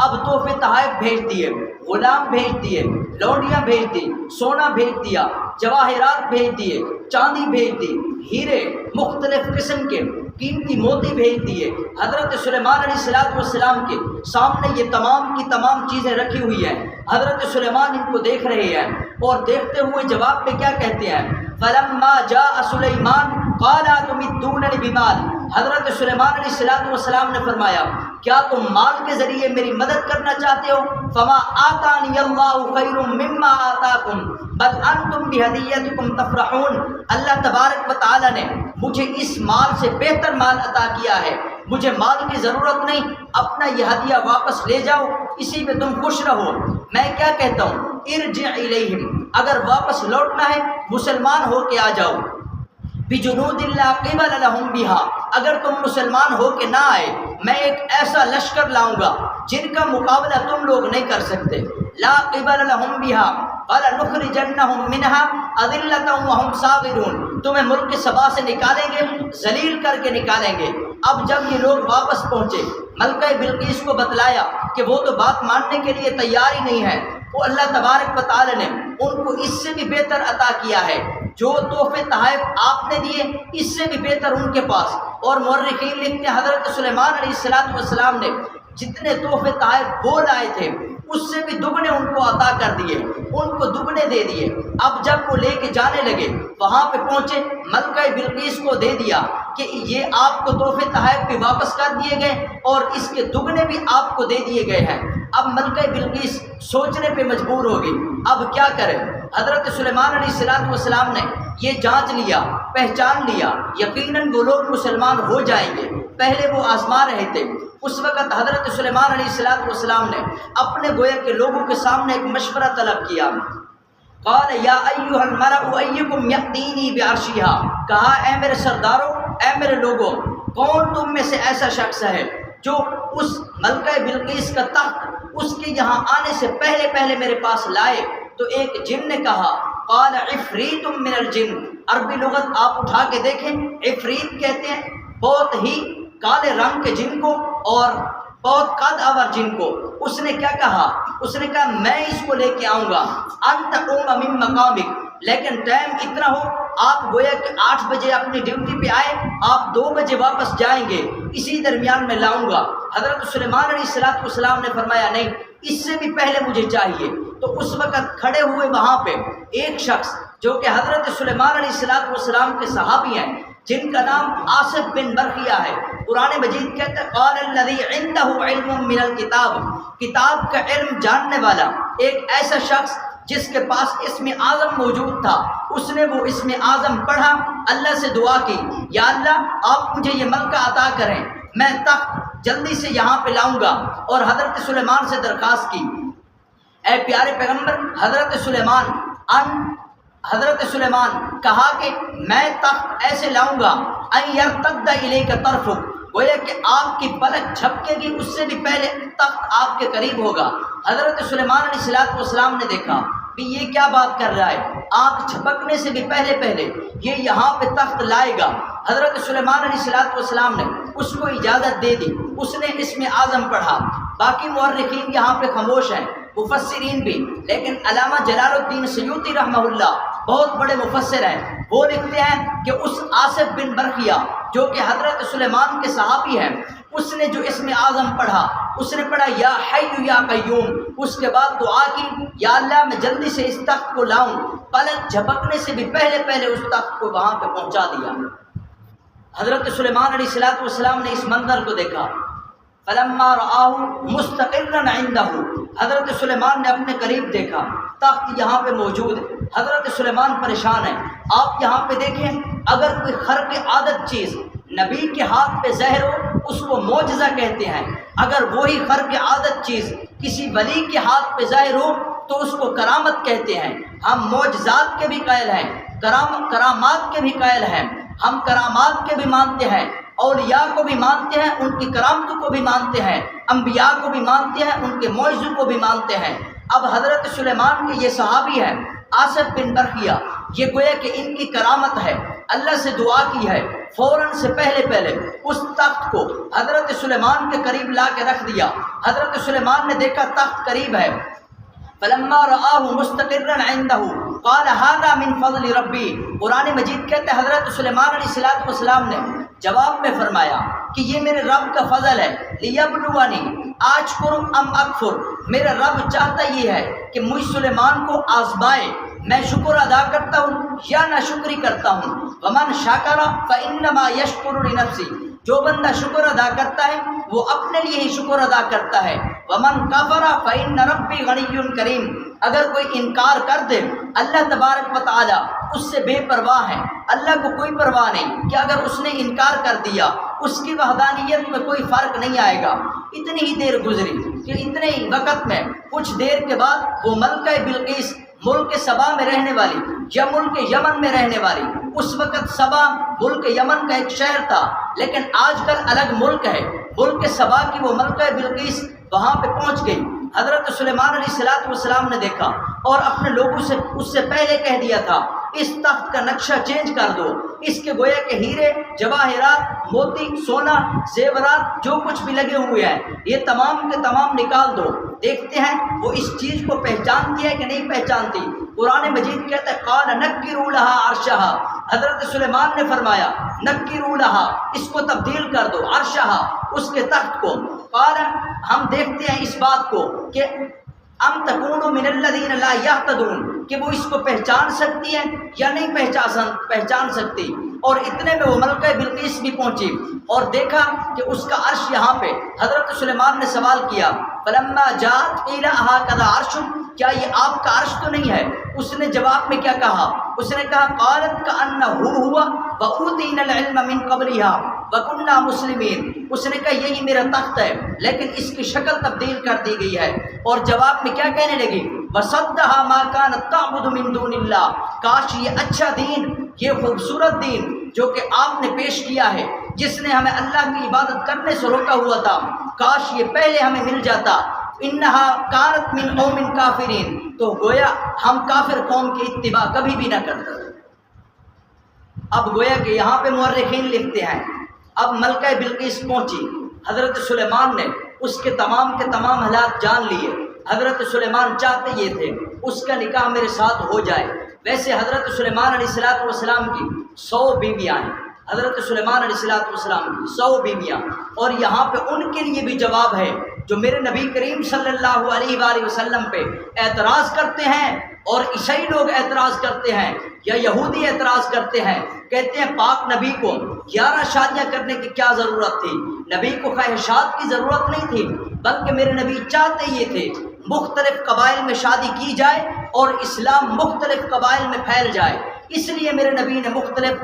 اب تحفے تحائف بھیج دیے، غلام بھیج دیے، لونڈیاں بھیج دی، سونا بھیج دیا، جواہرات بھیج دیے، چاندی بھیج دی، ہیرے مختلف قسم کے قیمتی موتی بھیج دیے۔ حضرت سلیمان علیہ السلام کے سامنے یہ تمام کی تمام چیزیں رکھی ہوئی ہیں۔ حضرت سلیمان ان کو دیکھ رہے ہیں اور دیکھتے ہوئے جواب میں کیا کہتے ہیں، فَلَمَّا جَاءَ سُلَيْمَانُ قَالَ أَتُمِدُّونَنِ بِمَالٍ۔ حضرت سلیمان علیہ السلام نے فرمایا کیا تم مال کے ذریعے میری مدد کرنا چاہتے ہو؟ فَمَا آتَانِيَ اللَّهُ خَيْرٌ مِّمَّا آتَاكُمْ بَلْ أَنْتُمْ بِهَدِيَّتِكُمْ تَفْرَحُونَ۔ اللہ تبارک و تعالی نے مجھے اس مال سے بہتر مال عطا کیا ہے، مجھے مال کی ضرورت نہیں، اپنا یہ ہدیہ واپس لے جاؤ، اسی میں تم خوش رہو۔ میں کیا کہتا ہوں، ارجع الیہم، اگر واپس لوٹنا ہے مسلمان ہو کے آ جاؤ، بجنود لا قبل لهم بها، اگر تم مسلمان ہو کے نہ آئے میں ایک ایسا لشکر لاؤں گا جن کا مقابلہ تم لوگ نہیں کر سکتے۔ لا قبل لهم بها فلنخرجنهم منها اذلة وهم صاغرون، تمہیں ملک سبا سے نکالیں گے، ذلیل کر کے نکالیں گے۔ اب جب یہ لوگ واپس پہنچے، ملکہ بلقیس کو بتلایا کہ وہ تو بات ماننے کے لیے تیار ہی نہیں ہے، وہ اللہ تبارک و تعالی نے ان کو اس سے بھی بہتر عطا کیا ہے، جو تحفے تحائف آپ نے دیے اس سے بھی بہتر ان کے پاس۔ اور مورخین لکھتے ہیں حضرت سلیمان علیہ السلام نے جتنے تحفے تحائف وہ لائے تھے اس سے بھی دگنے ان کو عطا کر دیے، ان کو دگنے دے دیے۔ اب جب وہ لے کے جانے لگے وہاں پہ پہنچے، ملکہ بلقیس کو دے دیا کہ یہ آپ کو تحفے تحائف بھی واپس کر دیے گئے اور اس کے دگنے بھی آپ کو دے دیے گئے ہیں۔ اب ملکہ بلقیس سوچنے پہ مجبور ہوگی اب کیا کرے۔ حضرت سلیمان علیہ السلام نے یہ جانچ لیا، پہچان لیا یقیناً وہ لوگ مسلمان ہو جائیں گے، پہلے وہ آزما رہے تھے۔ اس وقت حضرت سلیمان علیہ السلام نے اپنے گویا کے لوگوں کے سامنے ایک مشورہ طلب کیا۔ قال یا ایھا الملأ ایکم یأتینی بعرشها، کہا اے میرے سرداروں، اے میرے لوگوں، کون تم میں سے ایسا شخص ہے جو اس ملکہ بلقیس کا تخت اس کے یہاں آنے سے پہلے پہلے میرے پاس لائے؟ تو ایک جن نے کہا قال عفریت من الجن، عربی لغت آپ اٹھا کے دیکھیں، عفریت کہتے ہیں بہت ہی کالے رنگ کے جن کو اور بہت قد آور جن کو۔ اس نے کیا کہا، اس نے کہا میں اس کو لے کے آؤں گا، ان تقوم من مقامک، لیکن ٹائم اتنا ہو آپ گویا کہ 8 بجے اپنی ڈیوٹی پہ آئے، آپ 2 بجے واپس جائیں گے، اسی درمیان میں لاؤں گا۔ حضرت سلیمان علیہ السلام نے فرمایا نہیں، اس سے بھی پہلے مجھے چاہیے۔ تو اس وقت کھڑے ہوئے وہاں پہ ایک شخص جو کہ حضرت سلیمان علیہ السلام کے صحابی ہیں، جن کا نام آصف بن برقیہ ہے۔ قرآن مجید کہتا ہے قال الذی عنده علم من الکتاب، کتاب کا علم جاننے والا ایک ایسا شخص جس کے پاس اسم اعظم موجود تھا، اس نے وہ اسم اعظم پڑھا، اللہ سے دعا کی یا اللہ آپ مجھے یہ ملکہ عطا کریں، میں تخت جلدی سے یہاں پہ لاؤں گا۔ اور حضرت سلیمان سے درخواست کی اے پیارے پیغمبر حضرت سلیمان کہا کہ میں تخت ایسے لاؤں گا ان یرتد الیک طرفک، گویا کہ آپ کی پلک جھپکے گی اس سے بھی پہلے تخت آپ کے قریب ہوگا۔ حضرت سلیمان علیہ السلام نے دیکھا کہ یہ کیا بات کر رہا ہے، آنکھ جھپکنے سے بھی پہلے پہلے یہ یہاں پہ تخت لائے گا۔ حضرت سلیمان علیہ السلام نے اس کو اجازت دے دی، اس نے اسم اعظم پڑھا۔ باقی مورخین یہاں پہ خاموش ہیں، مفسرین بھی، لیکن علامہ جلال الدین سیوطی رحمہ اللہ بہت بڑے مفسر ہیں، وہ لکھتے ہیں کہ اس آصف بن برقیہ جو کہ حضرت سلیمان کے صحابی ہیں، اس نے جو اسم اعظم پڑھا، اس نے پڑھا یا حی یا قیوم، اس کے بعد دعا کی یا اللہ میں جلدی سے اس تخت کو لاؤں، پلک جھپکنے سے بھی پہلے پہلے اس تخت کو وہاں پہ پہنچا دیا۔ حضرت سلیمان علیہ السلام نے اس منظر کو دیکھا، فلما رآہ مستقرا عندہ، حضرت سلیمان نے اپنے قریب دیکھا تخت یہاں پہ موجود ہے، حضرت سلیمان پریشان ہے۔ آپ یہاں پہ دیکھیں، اگر کوئی خرق عادت چیز نبی کے ہاتھ پہ زہر ہو اس کو معجزہ کہتے ہیں، اگر وہی خرق عادت چیز کسی ولی کے ہاتھ پہ ظاہر ہو تو اس کو کرامت کہتے ہیں۔ ہم معجزات کے بھی قائل ہیں، کرامات کے بھی قائل ہیں، ہم کرامات کے بھی مانتے ہیں، اولیاء کو بھی مانتے ہیں، ان کی کرامتوں کو بھی مانتے ہیں، انبیاء کو بھی مانتے ہیں، ان کے معجزوں کو بھی مانتے ہیں۔ اب حضرت سلیمان کے یہ صحابی ہیں آصف بن برقیہ، یہ گویا کہ ان کی کرامت ہے، اللہ سے دعا کی ہے، فوراً سے پہلے اس تخت کو حضرت سلیمان کے قریب لا کے رکھ دیا۔ حضرت سلیمان نے دیکھا تخت قریب ہے، فلما رآہ مستقرا عندہ قال ھذا من فضل ربی، قرآن مجید کہتے ہیں حضرت سلیمان علیہ السلام نے جواب میں فرمایا کہ یہ میرے رب کا فضل ہے، لیبلونی اشکر ام اکفر، میرا رب چاہتا یہ ہے کہ مجھ سلیمان کو آزمائے، میں شکر ادا کرتا ہوں یا نہ شکری کرتا ہوں۔ ومن شکر فانما یشکر لنفسہ، جو بندہ شکر ادا کرتا ہے وہ اپنے لیے ہی شکر ادا کرتا ہے۔ ومن کفر فإن ربی غنی کریم، اگر کوئی انکار کر دے اللہ تبارک و تعالی اس سے بے پرواہ ہے، اللہ کو کوئی پرواہ نہیں کہ اگر اس نے انکار کر دیا اس کی وحدانیت میں کوئی فرق نہیں آئے گا۔ اتنی ہی دیر گزری کہ اتنے ہی وقت میں کچھ دیر کے بعد وہ ملکہ بلقیس، ملک سبا میں رہنے والی یا ملک یمن میں رہنے والی، اس وقت سبا ملک یمن کا ایک شہر تھا لیکن آج کل الگ ملک ہے، ملک سبا کی وہ ملکہ بلقیس وہاں پہ پہنچ گئی۔ حضرت سلیمان علیہ السلام نے دیکھا اور اپنے لوگوں سے اس سے پہلے کہہ دیا تھا اس تخت کا نقشہ چینج کر دو، اس کے گویا کے ہیرے جواہرات موتی سونا زیورات جو کچھ بھی لگے ہوئے ہیں یہ تمام کے تمام نکال دو۔ دیکھتے ہیں وہ اس چیز کو پہچانتی ہے کہ نہیں پہچانتی۔ قرآن مجید کہتا ہے قال نکروا لها عرشها، حضرت سلیمان نے فرمایا نکروا لها، اس کو تبدیل کر دو، عرشها اس کے تخت کو۔ قال ہم دیکھتے ہیں اس بات کو کہ ام تکون من الذین لا یہتدون، کہ وہ اس کو پہچان سکتی ہے یا نہیں پہچان سکتی۔ اور اتنے میں وہ ملکہ بلقیس بھی پہنچی اور دیکھا کہ اس کا عرش یہاں پہ۔ حضرت سلیمان نے سوال کیا فلما جاءت قیل ھذا عرش، کیا یہ آپ کا عرش تو نہیں ہے؟ اس نے جواب میں کیا کہا؟ اس نے کہا قالت کأنہ ہوا وأوتینا العلم من قبلها وكنا مسلمین، اس نے کہا یہی میرا تخت ہے لیکن اس کی شکل تبدیل کر دی گئی ہے۔ اور جواب میں کیا کہنے لگی؟ وصدها ما كانت تعبد من دون اللہ، کاش یہ اچھا دین، یہ خوبصورت دین جو کہ آپ نے پیش کیا ہے، جس نے ہمیں اللہ کی عبادت کرنے سے روکا ہوا تھا، کاش یہ پہلے ہمیں مل جاتا۔ انہا کانت من قوم کافرین، تو گویا ہم کافر قوم کی اتباع کبھی بھی نہ کرتے۔ اب گویا کہ یہاں پہ مورخین لکھتے ہیں اب ملکہ بلقیس پہنچی، حضرت سلیمان نے اس کے تمام حالات جان لیے۔ حضرت سلیمان چاہتے یہ تھے اس کا نکاح میرے ساتھ ہو جائے۔ ویسے حضرت سلیمان علیہ السلام کی 100 بیویاں ہیں، حضرت سلیمان علیہ السلام کی 100 بیویاں، اور یہاں پہ ان کے لیے بھی جواب ہے جو میرے نبی کریم صلی اللہ علیہ وآلہ وسلم پہ اعتراض کرتے ہیں، اور عیسائی لوگ اعتراض کرتے ہیں یا یہودی اعتراض کرتے ہیں، کہتے ہیں پاک نبی کو 11 شادیاں کرنے کی کیا ضرورت تھی؟ نبی کو خواہشات کی ضرورت نہیں تھی، بلکہ میرے نبی چاہتے یہ تھے مختلف قبائل میں شادی کی جائے اور اسلام مختلف قبائل میں پھیل جائے، اس لیے میرے نبی نے مختلف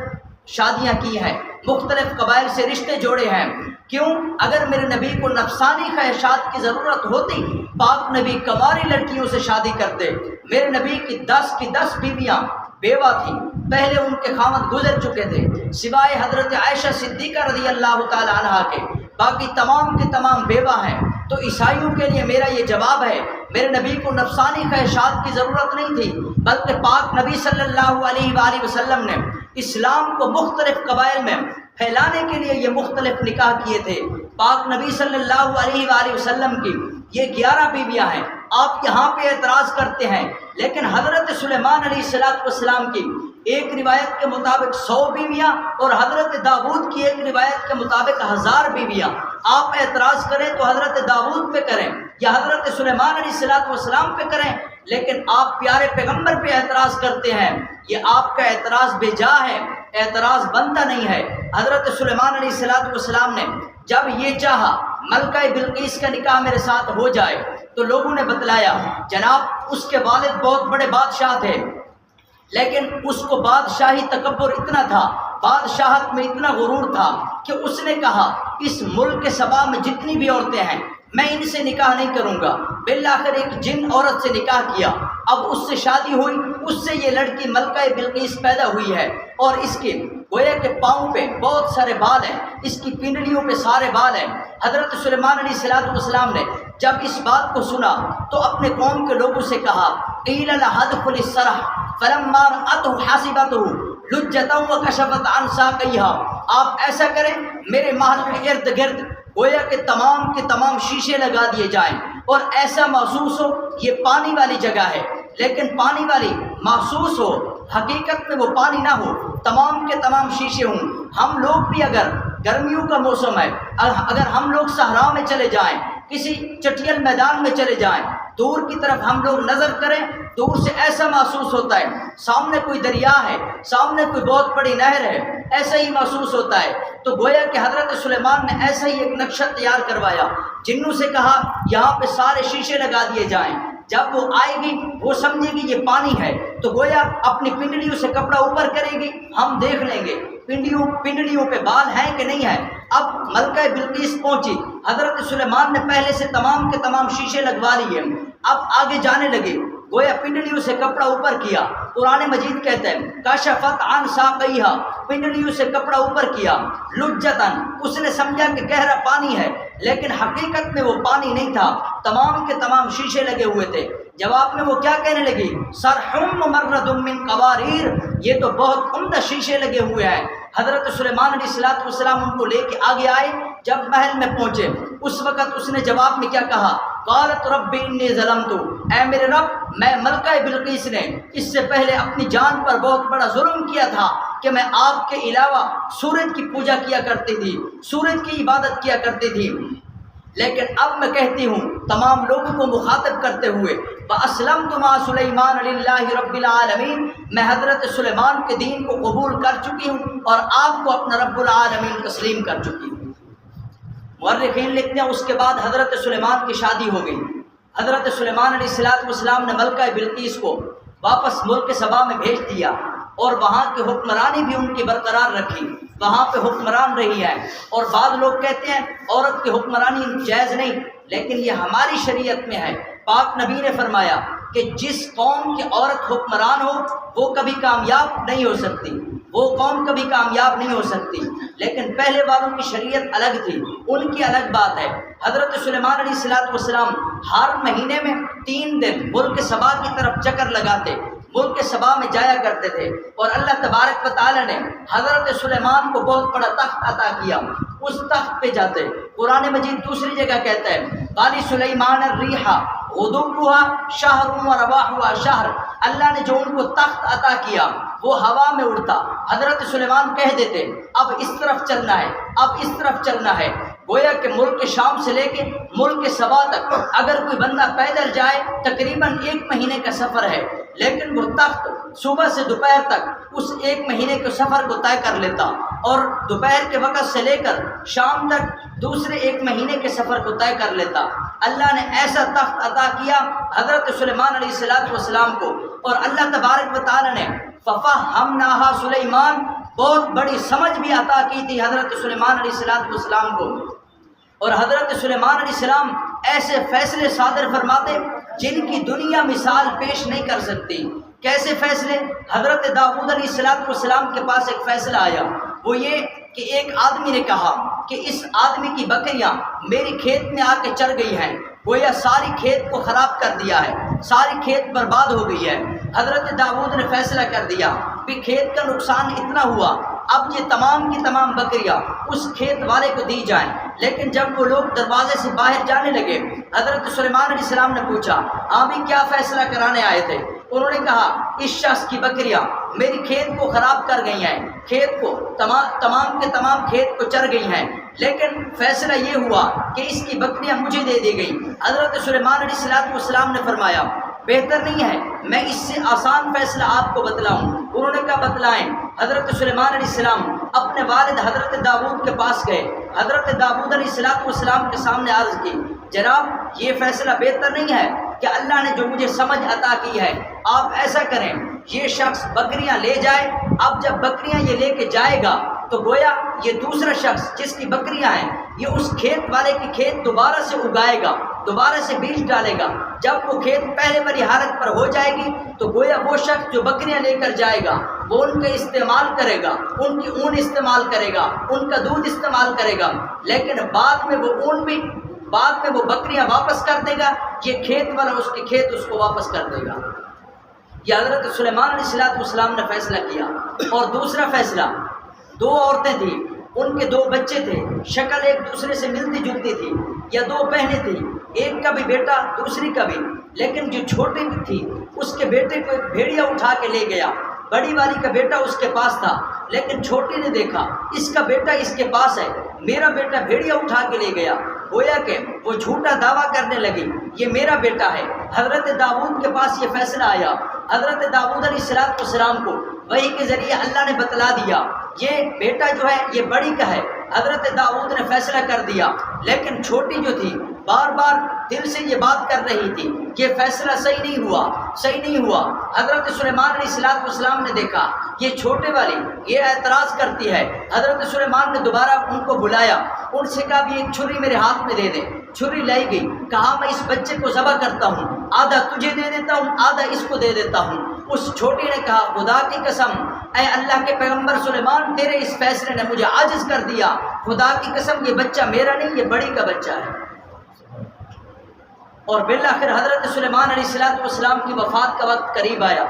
شادیاں کی ہیں، مختلف قبائل سے رشتے جوڑے ہیں۔ کیوں؟ اگر میرے نبی کو نفسانی خواہشات کی ضرورت ہوتی پاک نبی کنواری لڑکیوں سے شادی کرتے۔ میرے نبی کی 10 بیویاں بیوہ تھیں، پہلے ان کے خاوند گزر چکے تھے، سوائے حضرت عائشہ صدیقہ رضی اللہ تعالی عنہا کے، باقی تمام کے تمام بیوہ ہیں۔ تو عیسائیوں کے لیے میرا یہ جواب ہے میرے نبی کو نفسانی خواہشات کی ضرورت نہیں تھی، بلکہ پاک نبی صلی اللہ علیہ وآلہ وسلم نے اسلام کو مختلف قبائل میں پھیلانے کے لیے یہ مختلف نکاح کیے تھے۔ پاک نبی صلی اللہ علیہ وآلہ وسلم کی یہ 11 بیویاں ہیں، آپ یہاں پہ اعتراض کرتے ہیں، لیکن حضرت سلیمان علیہ السلام کی ایک روایت کے مطابق 100 بیویاں اور حضرت داؤد کی ایک روایت کے مطابق 1000 بیویاں۔ آپ اعتراض کریں تو حضرت داؤد پہ کریں یا حضرت سلیمان علیہ السلام پہ کریں، لیکن آپ پیارے پیغمبر پہ اعتراض کرتے ہیں، یہ آپ کا اعتراض بے جا ہے، اعتراض بنتا نہیں ہے۔ حضرت سلیمان علیہ السلام نے جب یہ چاہا ملکہ بلقیس کا نکاح میرے ساتھ ہو جائے؟ تو لوگوں نے بتلایا جناب اس کے والد بہت بڑے بادشاہ تھے، لیکن اس کو بادشاہی تکبر اتنا تھا، بادشاہت میں اتنا غرور تھا کہ اس نے کہا اس ملک کے سبا میں جتنی بھی عورتیں ہیں میں ان سے نکاح نہیں کروں گا۔ بالآخر ایک جن عورت سے نکاح کیا، اب اس سے شادی ہوئی، اس سے یہ لڑکی ملکہ بلقیس پیدا ہوئی ہے، اور اس کے گویا کے پاؤں پہ بہت سارے بال ہیں، اس کی پنڈلیوں پہ سارے بال ہیں۔ حضرت سلیمان علیہ السلام نے جب اس بات کو سنا تو اپنے قوم کے لوگوں سے کہا قیل لها ادخل الصرح فلما رأته حسبته لجة وكشفت عن ساقيها، آپ ایسا کریں میرے محل کے ارد گرد گویا کہ تمام شیشے لگا دیے جائیں، اور ایسا محسوس ہو یہ پانی والی جگہ ہے، لیکن پانی والی محسوس ہو، حقیقت میں وہ پانی نہ ہو، تمام کے تمام شیشے ہوں۔ ہم لوگ بھی اگر گرمیوں کا موسم ہے، اگر ہم لوگ صحرا میں چلے جائیں، کسی چٹیل میدان میں چلے جائیں، دور کی طرف ہم لوگ نظر کریں، دور سے ایسا محسوس ہوتا ہے سامنے کوئی دریا ہے، سامنے کوئی بہت بڑی نہر ہے، ایسا ہی محسوس ہوتا ہے۔ تو گویا کہ حضرت سلیمان نے ایسا ہی ایک نقشہ تیار کروایا، جنوں سے کہا یہاں پہ سارے شیشے لگا دیے جائیں، جب وہ آئے گی وہ سمجھے گی یہ پانی ہے، تو گویا اپنی پنڈلیوں سے کپڑا اوپر کرے گی، ہم دیکھ لیں گے پنڈلیوں پہ بال ہیں کہ نہیں ہے۔ اب ملکہ بلقیس پہنچی، حضرت سلیمان نے پہلے سے تمام کے تمام شیشے لگوا لیے، اب آگے جانے لگے، گویا پنڈلیوں سے کپڑا اوپر کیا۔ قرآن مجید کہتا ہے کشفت عن ساقیہا، پنڈلیوں سے کپڑا اوپر کیا، لجتن، اس نے سمجھا کہ گہرا پانی ہے، لیکن حقیقت میں وہ پانی نہیں تھا، تمام کے تمام شیشے لگے ہوئے تھے۔ جواب میں وہ کیا کہنے لگی سرحم ممرد من قواریر، یہ تو بہت عمدہ شیشے لگے ہوئے ہیں۔ حضرت سلیمان علیہ السلام ان کو لے کے آگے آئے، جب محل میں پہنچے اس وقت اس نے جواب میں کیا کہا قالت رب انی ظلمت، اے میرے رب میں ملکہ بلقیس نے اس سے پہلے اپنی جان پر بہت بڑا ظلم کیا تھا کہ میں آپ کے علاوہ سورج کی پوجا کیا کرتی تھی، سورج کی عبادت کیا کرتی تھی، لیکن اب میں کہتی ہوں تمام لوگوں کو مخاطب کرتے ہوئے وَأَسْلَمْتُ مَعَ سُلَيْمَانَ لِلَّهِ رَبِّ الْعَالَمِينَ، میں حضرت سلیمان کے دین کو قبول کر چکی ہوں اور آپ کو اپنا رب العالمین تسلیم کر چکی ہوں۔ مورخین لکھتے ہیں اس کے بعد حضرت سلیمان کی شادی ہو گئی۔ حضرت سلیمان علیہ السلام نے ملکہ بلقیس کو واپس ملک سبا میں بھیج دیا، اور وہاں کی حکمرانی بھی ان کی برقرار رکھی، وہاں پہ حکمران رہی ہے۔ اور بعض لوگ کہتے ہیں عورت کی حکمرانی جائز نہیں، لیکن یہ ہماری شریعت میں ہے۔ پاک نبی نے فرمایا کہ جس قوم کی عورت حکمران ہو وہ کبھی کامیاب نہیں ہو سکتی، وہ قوم کبھی کامیاب نہیں ہو سکتی، لیکن پہلے والوں کی شریعت الگ تھی، ان کی الگ بات ہے۔ حضرت سلیمان علیہ السلام ہر مہینے میں 3 دن ملک سبا کی طرف چکر لگاتے، ملک سبا میں جایا کرتے تھے، اور اللہ تبارک و تعالی نے حضرت سلیمان کو بہت بڑا تخت عطا کیا، اس تخت پہ جاتے۔ قرآن مجید دوسری جگہ کہتا ہے قال سلیمان الریح غدوها شہر ورواحها شہر، اللہ نے جو ان کو تخت عطا کیا وہ ہوا میں اڑتا، حضرت سلیمان کہہ دیتے اب اس طرف چلنا ہے، اب اس طرف چلنا ہے۔ گویا کہ ملک شام سے لے کے ملک سبا تک اگر کوئی بندہ پیدل جائے تقریباً 1 مہینے کا سفر ہے، لیکن وہ تخت صبح سے دوپہر تک اس 1 مہینے کے سفر کو طے کر لیتا، اور دوپہر کے وقت سے لے کر شام تک دوسرے 1 مہینے کے سفر کو طے کر لیتا۔ اللہ نے ایسا تخت عطا کیا حضرت سلیمان علیہ السلام کو، اور اللہ تبارک و تعالی نے فَفَهَّمْنَاهَا سلیمان، بہت بڑی سمجھ بھی عطا کی تھی حضرت سلیمان علیہ السلام کو، اور حضرت سلیمان علیہ السلام ایسے فیصلے صادر فرماتے جن کی دنیا مثال پیش نہیں کر سکتی۔ کیسے فیصلے؟ حضرت داؤد علیہ السلام کے پاس ایک فیصلہ آیا، وہ یہ کہ ایک آدمی نے کہا کہ اس آدمی کی بکریاں میری کھیت میں آ کے چر گئی ہیں، گویا ساری کھیت کو خراب کر دیا ہے، ساری کھیت برباد ہو گئی ہے۔ حضرت داؤد نے فیصلہ کر دیا کہ کھیت کا نقصان اتنا ہوا، اب یہ تمام کی تمام بکریاں اس کھیت والے کو دی جائیں۔ لیکن جب وہ لوگ دروازے سے باہر جانے لگے، حضرت سلیمان علیہ السلام نے پوچھا آپ بھی کیا فیصلہ کرانے آئے تھے؟ انہوں نے کہا اس شخص کی بکریاں میری کھیت کو خراب کر گئی ہیں، کھیت کو تمام کے تمام کھیت کو چر گئی ہیں، لیکن فیصلہ یہ ہوا کہ اس کی بکریاں مجھے دے دی گئی۔ حضرت سلیمان علیہ السلام نے فرمایا بہتر نہیں ہے میں اس سے آسان فیصلہ آپ کو بتلاؤں؟ انہوں نے کہا بتلائیں۔ حضرت سلیمان علیہ السلام اپنے والد حضرت داؤد کے پاس گئے، حضرت داؤد علیہ السلام کے سامنے عرض کی، جناب یہ فیصلہ بہتر نہیں ہے کہ اللہ نے جو مجھے سمجھ عطا کی ہے، آپ ایسا کریں یہ شخص بکریاں لے جائے، اب جب بکریاں یہ لے کے جائے گا تو گویا یہ دوسرا شخص جس کی بکریاں ہیں یہ اس کھیت والے کی کھیت دوبارہ سے اگائے گا، دوبارہ سے بیج ڈالے گا، جب وہ کھیت پہلے والی حالت پر ہو جائے گی تو گویا وہ شخص جو بکریاں لے کر جائے گا وہ ان کا استعمال کرے گا، ان کی اون استعمال کرے گا، ان کا دودھ استعمال کرے گا، لیکن بعد میں وہ بکریاں واپس کر دے گا، یہ کھیت والا اس کی کھیت اس کو واپس کر دے گا۔ یہ حضرت سلیمان علیہ السلام نے فیصلہ کیا۔ اور دوسرا فیصلہ، دو عورتیں تھیں، ان کے دو بچے تھے، شکل ایک دوسرے سے ملتی جلتی تھی، یا دو بہنیں تھیں، ایک کا بھی بیٹا دوسری کا بھی، لیکن جو چھوٹی تھی اس کے بیٹے کو ایک بھیڑیا اٹھا کے لے گیا، بڑی والی کا بیٹا اس کے پاس تھا، لیکن چھوٹی نے دیکھا اس کا بیٹا اس کے پاس ہے، میرا بیٹا بھیڑیا اٹھا کے لے گیا، گویا کہ وہ جھوٹا دعویٰ کرنے لگی یہ میرا بیٹا ہے۔ حضرت داؤد کے پاس یہ فیصلہ آیا، حضرت داؤد علیہ السلام کو وحی کے ذریعے اللہ نے بتلا دیا یہ بیٹا جو ہے یہ بڑی کا ہے۔ حضرت داؤد نے فیصلہ کر دیا، لیکن چھوٹی جو تھی بار بار دل سے یہ بات کر رہی تھی یہ فیصلہ صحیح نہیں ہوا۔ حضرت سلیمان علیہ السلام نے دیکھا یہ چھوٹے والی یہ اعتراض کرتی ہے، حضرت سلیمان نے دوبارہ ان کو بلایا، ان سے کہا بھی ایک چھری میرے ہاتھ میں دے دیں، چھری لائی گئی، کہا میں اس بچے کو ذبح کرتا ہوں، آدھا تجھے دے دیتا ہوں آدھا اس کو دے دیتا ہوں۔ اس چھوٹی نے کہا خدا کی قسم اے اللہ کے پیغمبر سلیمان تیرے اس فیصلے نے مجھے عاجز کر دیا، خدا کی قسم یہ بچہ میرا نہیں یہ بڑی کا بچہ ہے۔ اور بالآخر حضرت سلیمان علیہ السلام کی وفات کا وقت قریب آیا،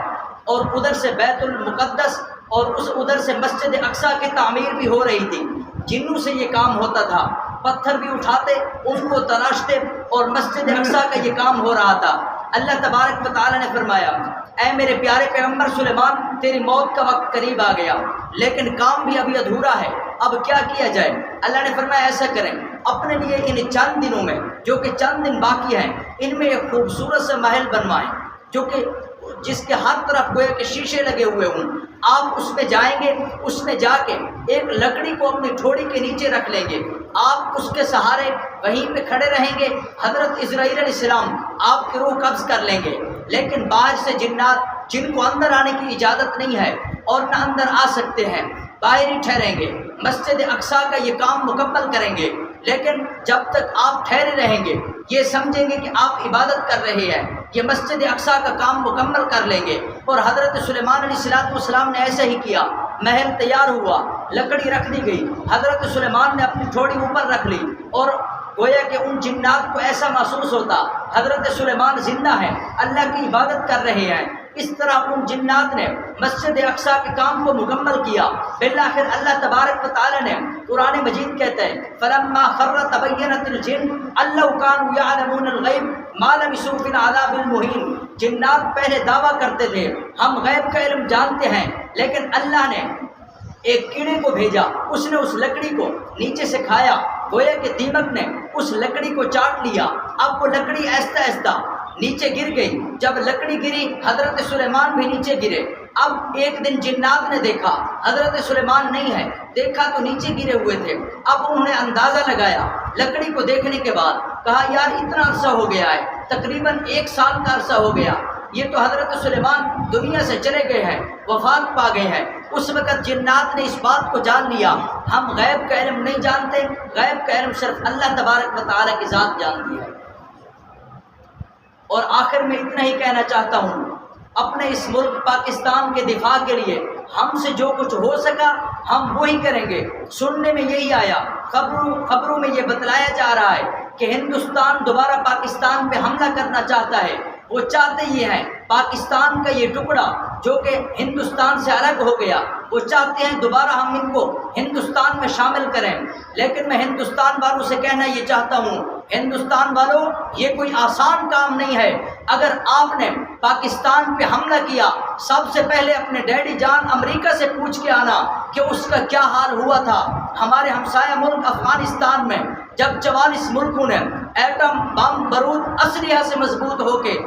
اور ادھر سے بیت المقدس اور ادھر سے مسجد اقصیٰ کی تعمیر بھی ہو رہی تھی، جنوں سے یہ کام ہوتا تھا، پتھر بھی اٹھاتے ان کو تراشتے اور مسجد اقصیٰ کا یہ کام ہو رہا تھا۔ اللہ تبارک و تعالی نے فرمایا اے میرے پیارے پیغمبر سلیمان تیری موت کا وقت قریب آ گیا، لیکن کام بھی ابھی ادھورا ہے، اب کیا کیا جائے؟ اللہ نے فرمایا ایسا کریں اپنے لیے ان چند دنوں میں جو کہ چند دن باقی ہیں ان میں ایک خوبصورت سے محل بنوائیں جو کہ جس کے ہر طرف گویا کہ شیشے لگے ہوئے ہوں، آپ اس میں جائیں گے، اس میں جا کے ایک لکڑی کو اپنی ٹھوڑی کے نیچے رکھ لیں گے، آپ اس کے سہارے وہیں پہ کھڑے رہیں گے، حضرت اسرائیل علیہ السلام آپ کی روح قبض کر لیں گے، لیکن باہر سے جنات جن کو اندر آنے کی اجازت نہیں ہے اور نہ اندر آ سکتے ہیں باہر ہی ٹھہریں گے، مسجد اقصیٰ کا یہ کام مکمل کریں گے، لیکن جب تک آپ ٹھہرے رہیں گے یہ سمجھیں گے کہ آپ عبادت کر رہے ہیں، یہ مسجد اقصیٰ کا کام مکمل کر لیں گے۔ اور حضرت سلیمان علیہ السلام نے ایسا ہی کیا، محل تیار ہوا، لکڑی رکھ دی گئی، حضرت سلیمان نے اپنی ٹھوڑی اوپر رکھ لی، اور گویا کہ ان جنات کو ایسا محسوس ہوتا حضرت سلیمان زندہ ہیں، اللہ کی عبادت کر رہے ہیں۔ اس طرح ان جنات نے مسجد اقصیٰ کے کام کو مکمل کیا۔ بالآخر اللہ تبارک و تعالی نے قرآن مجید کہتا ہے فلما خر تبینت الجن ان لو كانوا يعلمون الغیب ما لبثوا في العذاب المہین۔ جنات پہلے دعویٰ کرتے تھے ہم غیب کا علم جانتے ہیں، لیکن اللہ نے ایک کیڑے کو بھیجا، اس نے اس لکڑی کو نیچے سے کھایا، گویا کہ دیمک نے اس لکڑی کو چاٹ لیا، اب وہ لکڑی آہستہ آہستہ نیچے گر گئی، جب لکڑی گری حضرت سلیمان بھی نیچے گرے۔ اب ایک دن جنات نے دیکھا حضرت سلیمان نہیں ہے، دیکھا تو نیچے گرے ہوئے تھے، اب انہوں نے اندازہ لگایا لکڑی کو دیکھنے کے بعد، کہا یار اتنا عرصہ ہو گیا ہے، تقریباً 1 سال کا عرصہ ہو گیا، یہ تو حضرت سلیمان دنیا سے چلے گئے ہیں، وفات پا گئے ہیں۔ اس وقت جنات نے اس بات کو جان لیا ہم غیب کا علم نہیں جانتے، غیب کا علم صرف اللہ تبارک و تعالیٰ کی ذات جانتی ہے۔ اور آخر میں اتنا ہی کہنا چاہتا ہوں، اپنے اس ملک پاکستان کے دفاع کے لیے ہم سے جو کچھ ہو سکا ہم وہی کریں گے۔ سننے میں یہی آیا، خبروں میں یہ بتلایا جا رہا ہے کہ ہندوستان دوبارہ پاکستان پہ حملہ کرنا چاہتا ہے، وہ چاہتے یہ ہیں پاکستان کا یہ ٹکڑا جو کہ ہندوستان سے الگ ہو گیا، وہ چاہتے ہیں دوبارہ ہم ان کو ہندوستان میں شامل کریں، لیکن میں ہندوستان والوں سے کہنا یہ چاہتا ہوں ہندوستان والوں یہ کوئی آسان کام نہیں ہے۔ اگر آپ نے پاکستان پہ حملہ کیا سب سے پہلے اپنے ڈیڈی جان امریکہ سے پوچھ کے آنا کہ اس کا کیا حال ہوا تھا۔ ہمارے ہمسایہ ملک افغانستان میں جب 44 ملکوں نے ایٹم بم بارود اسلحہ سے مضبوط ہو کے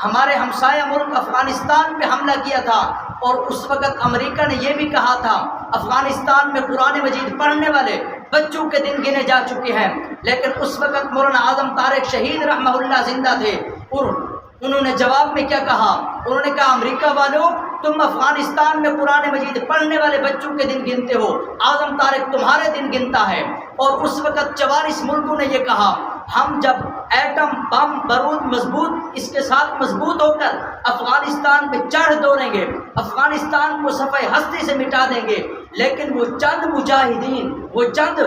ہمارے ہمسایہ ملک افغانستان پہ حملہ کیا تھا، اور اس وقت امریکہ نے یہ بھی کہا تھا افغانستان میں قرآن مجید پڑھنے والے بچوں کے دن گنے جا چکے ہیں، لیکن اس وقت مولانا اعظم طارق شہید رحمہ اللہ زندہ تھے، اور انہوں نے جواب میں کیا کہا؟ انہوں نے کہا امریکہ والوں، تم افغانستان میں قرآن مجید پڑھنے والے بچوں کے دن گنتے ہو، اعظم طارق تمہارے دن گنتا ہے۔ اور اس وقت 44 ملکوں نے یہ کہا ہم جب ایٹم بم بارود مضبوط اس کے ساتھ مضبوط ہو کر افغانستان پہ چڑھ دوڑیں گے، افغانستان کو صفحہ ہستی سے مٹا دیں گے، لیکن وہ چند مجاہدین، وہ چند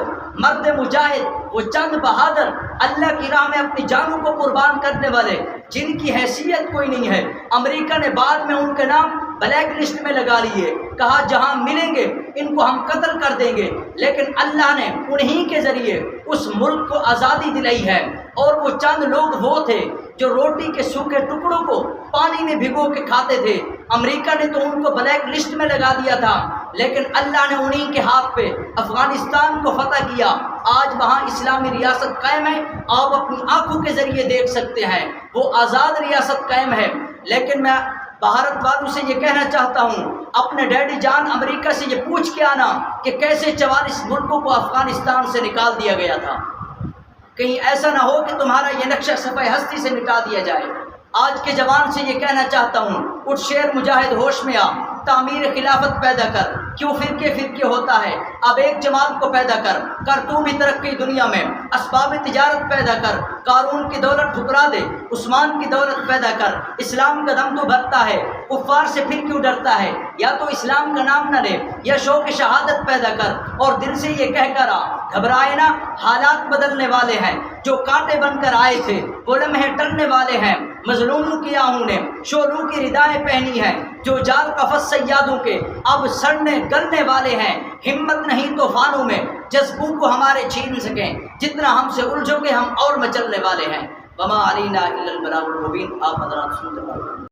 مرد مجاہد، وہ چند بہادر اللہ کی راہ میں اپنی جانوں کو قربان کرنے والے جن کی حیثیت کوئی نہیں ہے، امریکہ نے بعد میں ان کے نام بلیک لسٹ میں لگا لیے، کہا جہاں ملیں گے ان کو ہم قتل کر دیں گے، لیکن اللہ نے انہی کے ذریعے اس ملک کو آزادی دلائی ہے۔ اور وہ چند لوگ وہ تھے جو روٹی کے سوکھے ٹکڑوں کو پانی میں بھگو کے کھاتے تھے، امریکہ نے تو ان کو بلیک لسٹ میں لگا دیا تھا، لیکن اللہ نے انہی کے ہاتھ پہ افغانستان کو فتح کیا، آج وہاں اسلامی ریاست قائم ہے، آپ اپنی آنکھوں کے ذریعے دیکھ سکتے ہیں، وہ آزاد ریاست قائم ہے۔ لیکن میں بھارت والوں سے یہ کہنا چاہتا ہوں، اپنے ڈیڈی جان امریکہ سے یہ پوچھ کے آنا کہ کیسے 44 ملکوں کو افغانستان سے نکال دیا گیا تھا، کہیں ایسا نہ ہو کہ تمہارا یہ نقشہ صفحہ ہستی سے مٹا دیا جائے۔ آج کے جوان سے یہ کہنا چاہتا ہوں، اٹھ شیر مجاہد ہوش میں آ، تعمیر خلافت پیدا کر، کیوں فرقے فرقے ہوتا ہے، اب ایک جماعت کو پیدا کر تو بھی ترقی دنیا میں، اسباب تجارت پیدا کر، قارون کی دولت ٹھکرا دے، عثمان کی دولت پیدا کر، اسلام کا دم تو بھرتا ہے، کفار سے پھر کیوں ڈرتا ہے، یا تو اسلام کا نام نہ لے یا شوق شہادت پیدا کر، اور دل سے یہ کہہ کر آ، گھبرائے نہ، حالات بدلنے والے ہیں، جو کانٹے بن کر آئے تھے وہ لمحے ٹلنے والے ہیں، مظلوموں کی آہوں نے شولوں کی ردائیں پہنی ہیں، جو جال قفس سیادوں کے اب سڑنے گلنے والے ہیں، ہمت نہیں طوفانوں میں جذبوں کو ہمارے چھین سکیں، جتنا ہم سے الجھو گے ہم اور مچلنے والے ہیں۔ وما علینا الا البلاغ المبین۔ آپ حضرات سنتے ہیں۔